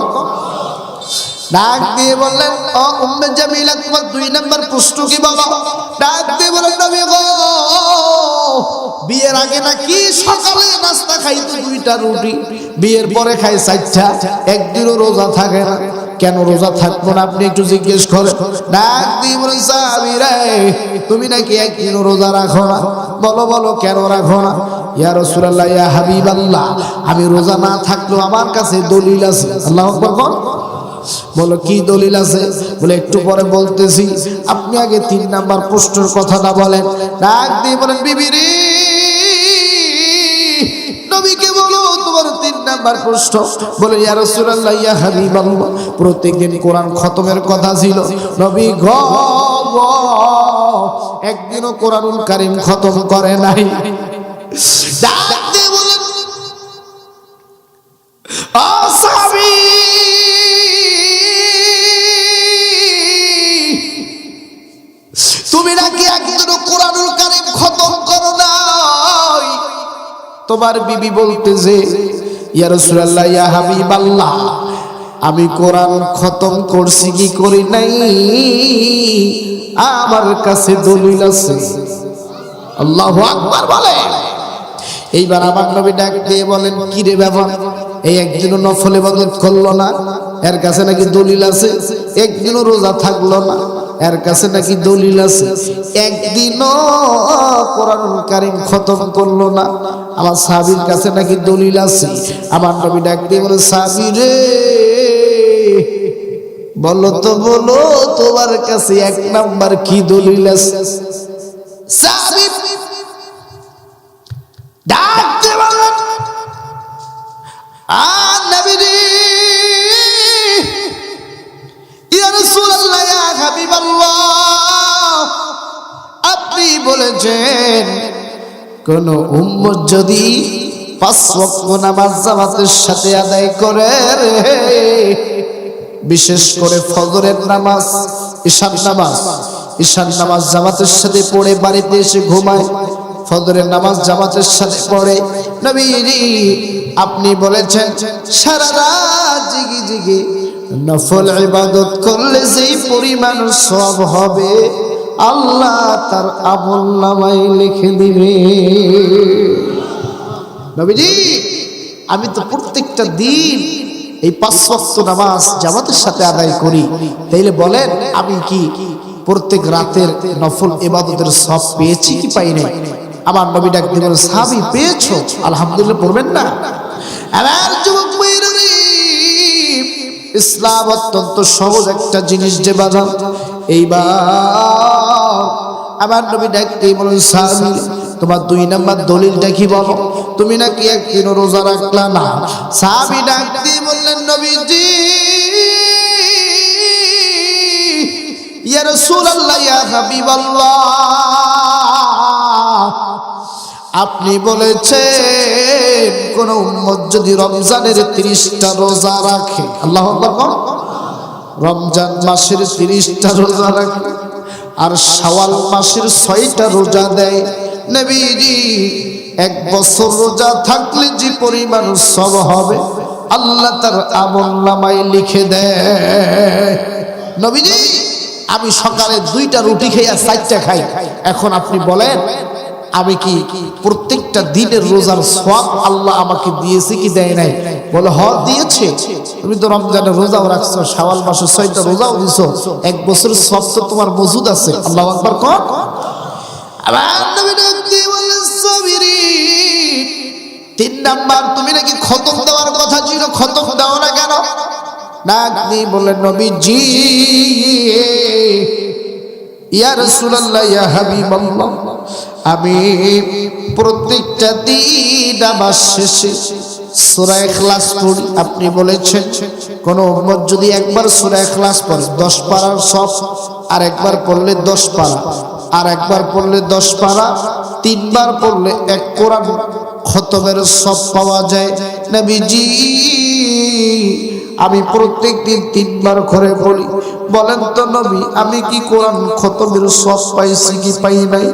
ডাক দিয়ে বললেন, ও উম্মে জামিলা তোমার 2 নাম্বার প্রশ্ন কি বাবা? ডাক দিয়ে বলেন, নবী গো বিয়ের আগে নাকি সকালে নাস্তা খাইতো 2টা রুটি, বিয়ের পরে খাই 4টা, একদিনও রোজা থাকে না। কেন রোজা থাকবো না আপনি একটু জিজ্ঞেস করেন। ডাক দিয়ে বলেন, সাহাবী রে তুমি নাকি একদিনও রোজা রাখো না, বলো বলো কেন রাখো না? ইয়া রাসূলুল্লাহ ইয়া হাবিবাল্লাহ আমি রোজা না থাকলেও আমার কাছে দলিল আছে। আল্লাহু আকবার। বলো কি দলিল আছে? বলে একটু পরে বলতেছি, আপনি আগে 3 নাম্বার প্রশ্নের কথাটা বলেন। ডাক দিয়ে বলেন, বিবি রে নবীকে বলো তোমার 3 নাম্বার প্রশ্ন। বলে, ইয়া রাসূলুল্লাহ ইয়া হাবিবাল্লাহ প্রত্যেকদিন কোরআন খতমের কথা ছিল, নবী গো একদিনও কোরআনুল কারীম খতম করে নাই। ডাক দিয়ে বলেন, ও সাহাবী তুমি নাকি একদিনও কোরআনুল কারীম খতম করো নাই। তোমার বিবি বলতেছে, ইয়া রাসূলুল্লাহ ইয়া হাবিবাল্লাহ আমি কোরআন খতম করছি কি করি নাই আমার কাছে দলিল আছে। আল্লাহু আকবার বলে। এইবার আমার নবী ডাক দিয়ে বলেন, কি রে ব্যাপার, এই একদিনও নফল ইবাদত করলো না, এর কাছে নাকি দলিল আছে। একদিনও রোজা থাকলো না, এর কাছে নাকি দলিল আছে। একদিনও কোরআনুল কারীম খতম করলো না, আমার সাহাবীর কাছে নাকি দলিল আছে। আমার নবী ডাক দিয়ে বলে, সাহাবী রে, বলো তো, বলো তোমার কাছে এক নাম্বার কি দলিল আছে? সাহাবী ডাক দিয়ে বললেন, নবীজি, ইয়া রাসূলুল্লাহ, ইয়া হাবিবাল্লাহ, আপনি বলেছেন কোন উম্মত যদি 5 ওয়াক্ত নামাজ জামাতের সাথে আদায় করে, বিশেষ করে ফজরের নামাজ, ঈশার নামাজ জামাতের সাথে পড়ে বাড়িতে এসে ঘুমায়, ফজরের নামাজ জামাতের সাথে পড়ে, নবীজি আপনি বলেছেন সারা রাত জেগে জেগে নফল ইবাদত করলে যেই পরিমাণ সওয়াব হবে আল্লাহ তার আমলনামায় লিখে দিবে। নবীজি, আমি তো প্রত্যেকটা দিন এই 5 ওয়াক্ত নামাজ জামাতের সাথে আদায় করি, তাইলে বলেন আমি কি প্রত্যেক রাতের নফল ইবাদতের সওয়াব পেয়েছি কি পাই নাই? আমার নবী ডাক দিয়ে বলেন, সাহাবী পেয়েছো, আলহামদুলিল্লাহ পড়বেন না? আমার যুবক ভাইরা, ইসলাম অত্যন্ত সহজ একটা জিনিস যে বাজান। এইবার আমার নবী ডাক দিয়ে বলেন, সাহাবী তোমার 2 নাম্বার দলিলটা কি বলো? তুমি নাকি একদিন রোজা রাখলা না। সাহাবী ডাক দিয়ে বললেন, নবীজি, ইয়া রাসূলুল্লাহ, ইয়া হাবিবাল্লাহ, আপনি বলেছেন কোন উম্মত যদি রমজানের 30টা রোজা রাখে, আল্লাহু আকবার, রমজান মাসের 30টা রোজা রাখে আর শাওয়াল মাসের 6টা রোজা দেয়, নবীজি 1 বছর রোজা থাকলে যে পরিমাণ সওয়াব হবে আল্লাহ তার আমলনামায় লিখে দেয়। নবীজি, আমি সকালে 2টা রুটি খাই আর 4টা খাই, এখন আপনি বলেন আমি কি প্রত্যেকটা দিনের রোজার সওয়াব আল্লাহ আমাকে দিয়েছে কি দেয় নাই? বলে হ, দিয়েছে। তুমি তো রমজানের রোজাও রাখছো, শাওয়াল মাসের 6টা রোজাও দিছো, 1 বছরের সওয়াব তো তোমার মজুদ আছে। আল্লাহু আকবার কোন। আমার নবী ডাক দিয়ে বললেন, সাবিরিন, 3 নাম্বার তুমি নাকি খতম দেওয়ার কথা ছিল, খতম দাও না কেন? ডাক দিয়ে বললেন, নবীজি, ইয়া রাসূলুল্লাহ, ইয়া হাবিবাল্লাহ, আমি প্রত্যেকটা দিন নামাজ শেষে সূরা ইখলাস পড়ি। আপনি বলেছেন কোন উম্মত যদি একবার সূরা ইখলাস পড়ে 10 পারার সওয়াব, আর একবার পড়লে 10 পারা, আর একবার পড়লে 10 পারা, 3 বার পড়লে 1 কোরআন খতমের সওয়াব পাওয়া যায়। নবীজি, আমি প্রত্যেকদিন 3 বার করে পড়ি, বলেন তো নবী, আমি কি কোরআন খতমের সওয়াব পাইছি কি পাই নাই?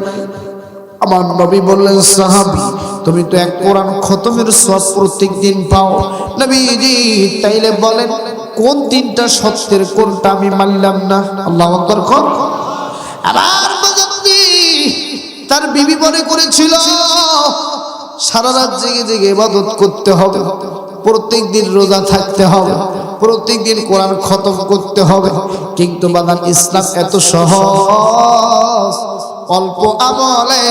আমার নবী বললেন, সাহাবী, তুমি তো 1 কোরআন খতমের সওয়াব প্রত্যেকদিন পাও। নবীজি, তাইলে বলেন কোন দিনটা সত্যের, কোনটা আমি মানলাম না? আল্লাহু আকবার কোন। আমার বাজাতি তার বিবি মনে করেছিল সারা রাত জেগে জেগে ইবাদত করতে হবে, প্রত্যেকদিন রোজা থাকতে হবে, প্রত্যেকদিন কোরআন খতম করতে হবে, কিন্তু বাদান ইসলাম এত সহজ, অল্প আমলে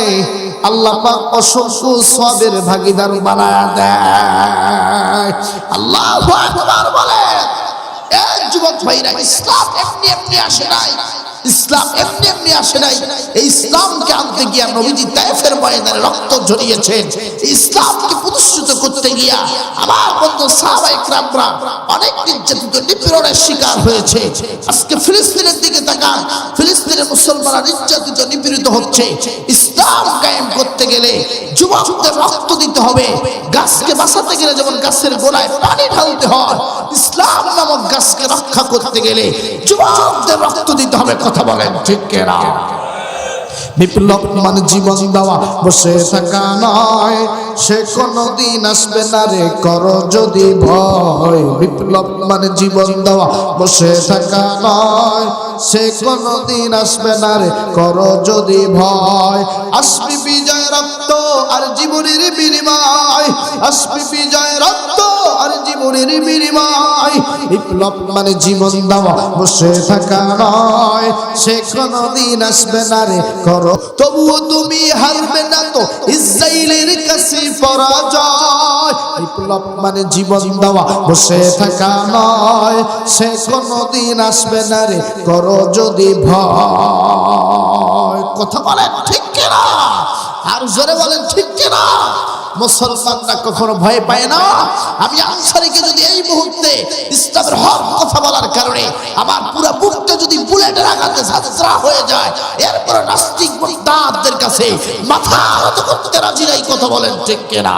আল্লাহ পাক অসংখ্য সওয়াবের ভাগীদার বানায় দেয়। আল্লাহু আকবার বলেন। এই যুবক ভাইরা, ইসলাম এমনি এমনি আসে নাই, ইসলাম এমনি এমনি আসে নাই। এই ইসলামকে আনতে গিয়া নবীজি তায়েফের ময়দানে রক্ত ঝরিয়েছেন। ইসলামকে প্রতিষ্ঠিত করতে গিয়া আমার বন্ধু সাহাবায়ে কেরামরা অনেক নির্যাতিত নিপীড়নের শিকার হয়েছে। আজকে ফিলিস্তিনের দিকে তাকান, ফিলিস্তিনের মুসলমানরা নির্যাতিত নিপীড়িত হচ্ছে। ইসলাম কায়েম করতে গেলে যুবকদের রক্ত দিতে হবে। গাছকে বাঁচাতে গেলে যেমন গাছের গোড়ায় পানি ঢালতে হয়, ইসলাম নামক গাছকে রক্ষা করতে গেলে যুবকদের রক্ত দিতে হবে। কথা বলেন ঠিক কিনা? বিপ্লব মানে জীবন দেওয়া, বসে থাকা নয়, সে কোনদিন আসবে না রে, করো যদি ভয়। বিপ্লব মানে জীবন দেওয়া, বসে থাকা নয়, সে কোনদিন আসবে না রে করো যদি ভয়। আসবে বিজয় রক্ত আর জীবনের বিনিময়, আসবে বিজয় রক্ত আর জীবনের বিনিময়। বিপ্লব মানে জীবন দেওয়া, বসে থাকা নয়, সে কোনদিন আসবে না রে করো। তবুও তুমি হারবে না তো ইসরাইলের কাছে পরাজয়। বিপ্লব মানে জীবন দেওয়া, বসে থাকা নয়, সে কোনদিন আসবে না রে করো যদি ভয়। কথা বলেন ঠিক কিনা? আর জোরে বলেন ঠিক কিনা? মুসলমানরা কখনো ভয় পায় না। আমি আনসারীকে যদি এই মুহূর্তে ইসলামের হক কথা বলার কারণে আমার পুরো বুকটা যদি বুলেটের আঘাতে ঝাঁঝরা হয়ে যায়, এরপর নাস্তিক মুরতাদদের কাছে মাথা নত করতে রাজি নাই। কথা বলেন ঠিক কিনা?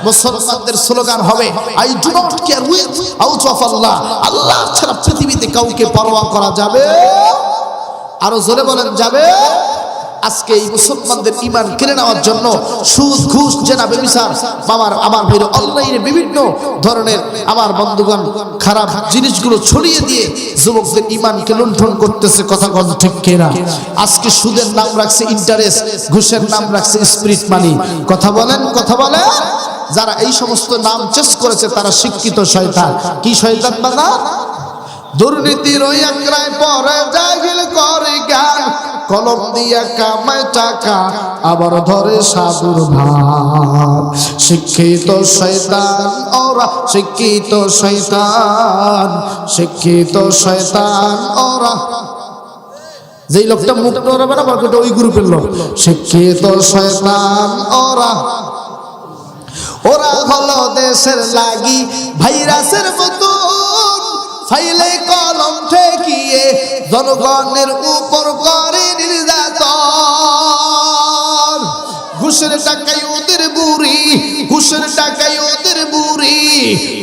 মুসলমানদের স্লোগান হবে I do not care without out of. আল্লাহ ছাড়া পৃথিবীতে কাউকে পরোয়া করা যাবে? আরো জোরে বলেন যাবে? আজকে এই মুসলমানদের ঈমান কেড়ে নেওয়ার জন্য সুদ, ঘুষ, জেনা, ব্যভিচার, আমার ভাইরা অনলাইনে বিভিন্ন ধরনের আমার বন্ধুগণ খারাপ জিনিসগুলো ছড়িয়ে দিয়ে যুবকদের ঈমানকে লুণ্ঠন করতেছে। কথা বল ঠিক কিনা? আজকে সুদের নাম রাখছে ইন্টারেস্ট, ঘুষের নাম রাখছে স্পিরিট মানি। কথা বলেন, কথা বলেন। যারা এই সমস্ত নাম চেস করেছে তারা শিক্ষিত শয়তান। কি শয়তান বাবা? দুর্নীতির ওই আগ্রায় পরে জাহিল করে জ্ঞান, কলম দিয়া কামায় টাকা আবার ধরে সাধুর ভাব। শিক্ষিত শয়তান ওরা, শিক্ষিত শয়তান, শিক্ষিত শয়তান ওরা। যেই লোকটা মুখ নড়াবে না বাকিটা ওই গ্রুপের লোক। শিক্ষিত শয়তান ওরা, ওরা হলো দেশের লাগি ভাইরাসের মতন, ফাইলে কলম ঠেকিয়ে জনগণের উপর করে নির্যাতন। ঘুষের টাকায় ওদের বুড়ি, ঘুষের টাকায় ওদের বুড়ি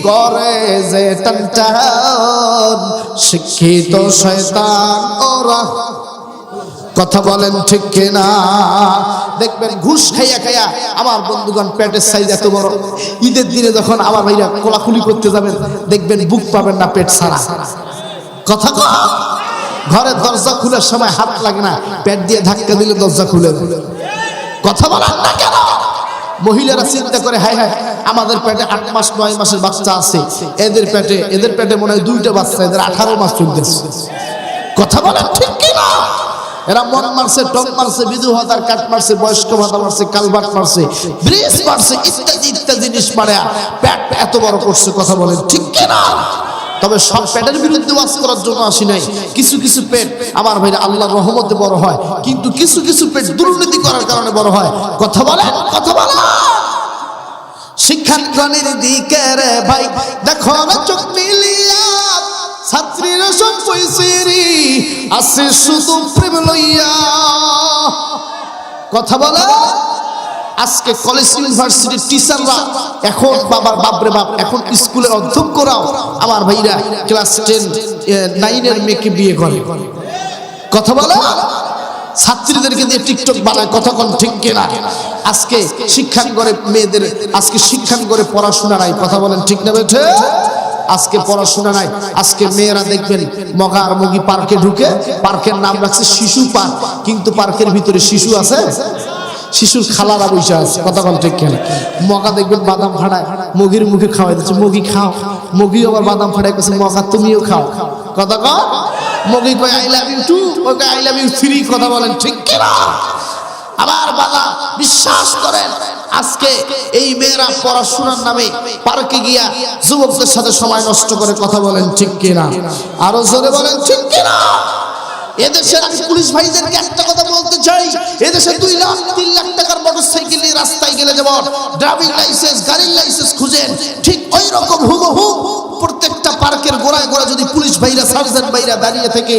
করে যে টান। শিক্ষিত শয়তান ওরা। কথা বলেন ঠিক কিনা? দেখবেন ঘুষ খাইয়া খাইয়া আমার বন্ধুগণ পেটের সাইজ এত বড়। ঈদের দিনে যখন আমার ভাইরা কোলাকুলি করতে যাবেন দেখবেন বুক পাবেন না, পেট ছাড়া। কথা কয় ঘরের দরজা খোলার সময় হাত লাগে না, পেট দিয়ে ধাক্কা দিলে দরজা খুলে। কথা বলেন না কেন? মহিলারা চিন্তা করে হায় হায় আমাদের পেটে 8 মাস 9 মাসের বাচ্চা আছে, এদের পেটে মনে হয় 2টা বাচ্চা, এদের 18 মাস চলতেছে। কথা বলেন ঠিক কিনা? এরা মন মারছে, টক মারছে, বিধু ভাতার কাট মারছে, বয়স্ক ভাতা মারছে, কালবাট মারছে, ব্রিজ মারছে, ইত্যাদি ইত্যাদি জিনিস মারে পেট এত বড় করছে। কথা বলেন ঠিক কিনা? তবে সব পেটের বিরুদ্ধে ওয়াজ করার জন্য আসি নাই। কিছু কিছু পেট আমার ভাইরা আল্লাহর রহমতে বড় হয়, কিন্তু কিছু কিছু পেট দুর্নীতি করার কারণে বড় হয়। কথা বলেন, কথা বলেন। শিক্ষাঙ্গনের দিকে রে ভাই দেখো না চোখ মিলিয়া, ছাত্রীরা সব পয়সেরি আছে শুধু প্রেম লইয়া। কথা বলে আজকে কলেজ ইউনিভার্সিটির টিচাররা এখন বাপরে বাপ, এখন স্কুলের অধ্যক্ষরাও আমার ভাইরা ক্লাস 10 9 এর মেয়েকে বিয়ে করে। কথা বলে ছাত্রীদেরকে দিয়ে টিকটক বানায়। কথা কোন ঠিক কিনা? আজকে শিক্ষাঙ্গনে মেয়েদের, আজকে শিক্ষাঙ্গনে পড়াশোনা নাই। কথা বলেন ঠিক না বেঠে? আজকে পড়াশোনা নাই। আজকে মেয়েরা দেখবেন মগা আর মগি পার্কে ঢুকে, পার্কের নাম রাখছে শিশু পার্ক, কিন্তু পার্কের ভিতরে শিশু আছে, শিশুর খালারা বসে আছে। কথা বল ঠিক কেন? মগা দেখবেন বাদাম ফাড়ায়, মগির মুখে খাওয়াই দিচ্ছে, মগি খাও। মগি আবার বাদাম ফাড়ায় কাছে মগা তুমিও খাও। কথা কয় মগি কয় আই লাভ ইউ টু, ওই কয় আই লাভ ইউ 3। কথা বলেন ঠিক কিনা? আমার বাবা বিশ্বাস করেন আজকে এই মেয়েরা পড়াশোনার নামে পার্কে গিয়া যুবকদের সাথে সময় নষ্ট করে। কথা বলেন ঠিক কিনা? আরো জোরে বলেন ঠিক কিনা? এদেশের আমি পুলিশ ভাইদেরকে একটা কথা বলতে চাই, এদেশে 2 লাখ 3 লাখ টাকার মোটরসাইকেল নিয়ে রাস্তায় গেলে যেমন ড্রাইভিং লাইসেন্স, গাড়ির লাইসেন্স খুঁজেন, ঠিক ওই রকম হুবহু প্রত্যেকটা পার্কের গোড়ায় গোড়ায় যদি পুলিশ ভাইরা, সার্জেন্ট ভাইরা দাঁড়িয়ে থেকে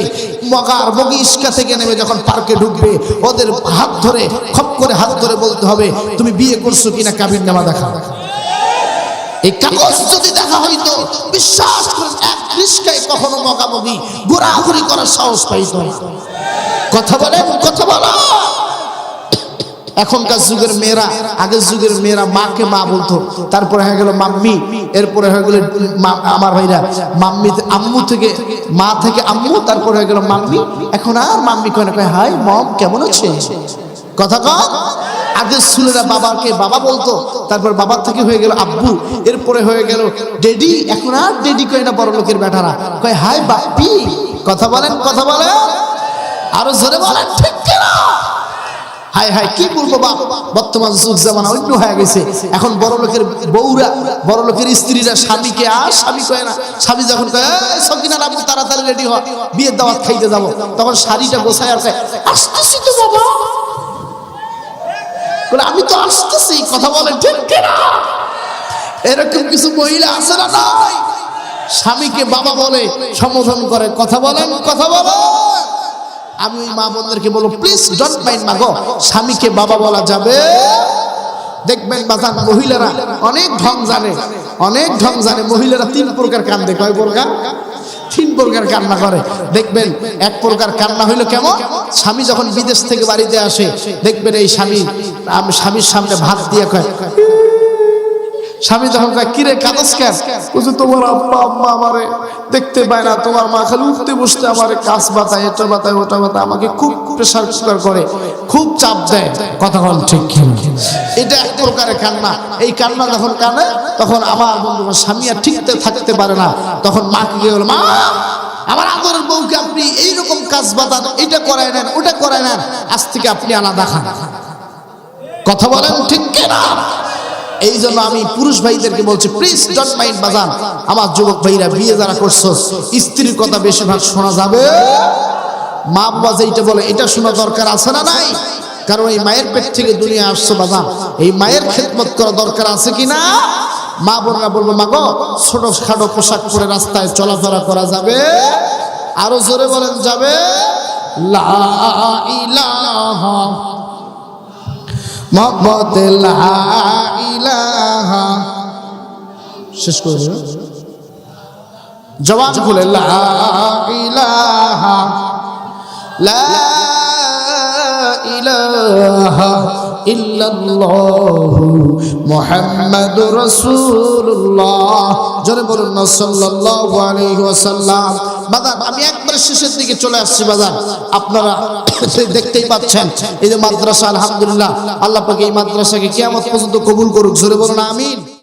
মগার বগি ইস্কা থেকে নেমে যখন পার্কে ঢুকবে, ওদের হাত ধরে খপ করে হাত ধরে বলতে হবে তুমি বিয়ে করছো কিনা, কাবিননামা দেখা। এই কাগজ যদি দেখা হইতো বিশ্বাস করেন এক রিস্কায় কখনো মগামগি ঘোরাঘুরি করার সাহস পাইতো না। কথা বলেন, কথা বলো। এখনকার যুগের মেয়েরা, আগের যুগের মেয়েরা মাকে মা বলতো, তারপরে হয়ে গেল মাম্মি, এরপরে হয়ে গেল আমার ভাইরা মাম্মি, আম্মু থেকে মা থেকে আম্মু, তারপরে হয়ে গেল মাম্মি। এখন আর মাম্মি কয় না, কয় হাই মম কেমন আছে, কথা কয়। আগের ছেলেরা বাবাকে বাবা বলতো, তারপর বাবার থেকে হয়ে গেল আব্বু, এরপরে হয়ে গেল ডেডি। এখন আর ডেডি কয় না বড় লোকের বেটারা, কয় হাই বাপ্পি। কথা বলেন, কথা বলেন, আরো জোরে বলেন ঠিক কিনা। হাই হাই কি বলবো বাপ, বর্তমান যুগ জামানা অন্য হয়ে গেছে। এখন বড় লোকের বউরা, বড় লোকের স্ত্রীরা স্বামীকে আর স্বামী কয় না। স্বামী যখন কয় সকিনা আব্বু তাড়াতাড়ি রেডি হ, বিয়ের দাওয়াত খাইতে যাবো, তখন শাড়িটা গোছায় আর কয় আসতেছি তো বাবা, বলে আমি তো আসতেছি। কথা বলেন ঠিক কিনা। এরকম কিছু মহিলা আছে না নাই, স্বামীকে বাবা বলে সম্বোধন করে। কথা বলেন, কথা বলেন। আমি ওই মা বোনদেরকে বলবো প্লিজ ডোন্ট মাইন্ড মা গো, স্বামীকে বাবা বলা যাবে। দেখবেন বাজান মহিলারা অনেক ঢং জানে, অনেক ঢং জানে। মহিলারা 3 প্রকার কান্দে। কয় প্রকার? 3 প্রকার কান্না করে। দেখবেন এক প্রকার কান্না হইলো কেমন, স্বামী যখন বিদেশ থেকে বাড়িতে আসে, দেখবেন এই স্বামীর সামনে ভাত দিয়ে কয়, স্বামী যখন কয় কিরে কাঁদস কেন, বুঝি তোমার আব্বা আম্মা আমারে দেখতে পায় না, তোমার মা খালি উঠতে বসতে আমারে কাজ বাতায়, এটা বাতায়, ওটা বাতায়, আমাকে খুব প্রেসার কুকার করে, খুব চাপ দেয়। কথা বল ঠিক কি। এটা এক প্রকারের কান্না। এই কান্না যখন কাঁদে, তখন আমার বন্ধু স্বামী আর ঠিকতে থাকতে পারে না, তখন মাকে গিয়ে বলে, মা আমার আদরের বউকে আপনি এইরকম কাজ বাতান, এটা করায় নেন, ওটা করায় নেন, আজ থেকে আপনি আলাদা খান। কথা বলেন ঠিক কিনা। এই জন্য আমি পুরুষ ভাইদেরকে বলছি প্লিজ ডোন্ট মাইন্ড বাজান। আমার যুবক ভাইরা বিয়ে যারা করছো, স্ত্রীর কথা বেশিরভাগ শোনা যাবে। মা বাবা যেটা বলে এটা শোনা দরকার আছে না নাই? কারণ এই মায়ের পেট থেকে দুনিয়া আসছো বাজান, এই মায়ের খেদমত করা দরকার আছে কিনা। মা বোনরা বলবো মা গো ছোট খাটো পোশাক পরে রাস্তায় চলাফেরা করা যাবে? আরো জোরে বলেন যাবে। লা ইলাহা মুহাম্মদ লা ইলাহা, শেষ করে জবান খুলে লা ইলাহা, লা ইলাহা ইল্লাল্লাহু মুহাম্মাদুর রাসূলুল্লাহ। জোরে বলুন না সাল্লাল্লাহু আলাইহি ওয়াসাল্লাম। বাজান আমি একবার শেষের দিকে চলে আসছি বাজান, আপনারা দেখতেই পাচ্ছেন এই যে মাদ্রাসা, আলহামদুলিল্লাহ আল্লাহ পাক এই মাদ্রাসাকে কিয়ামত পর্যন্ত কবুল করুক। জোরে বলুন আমিন।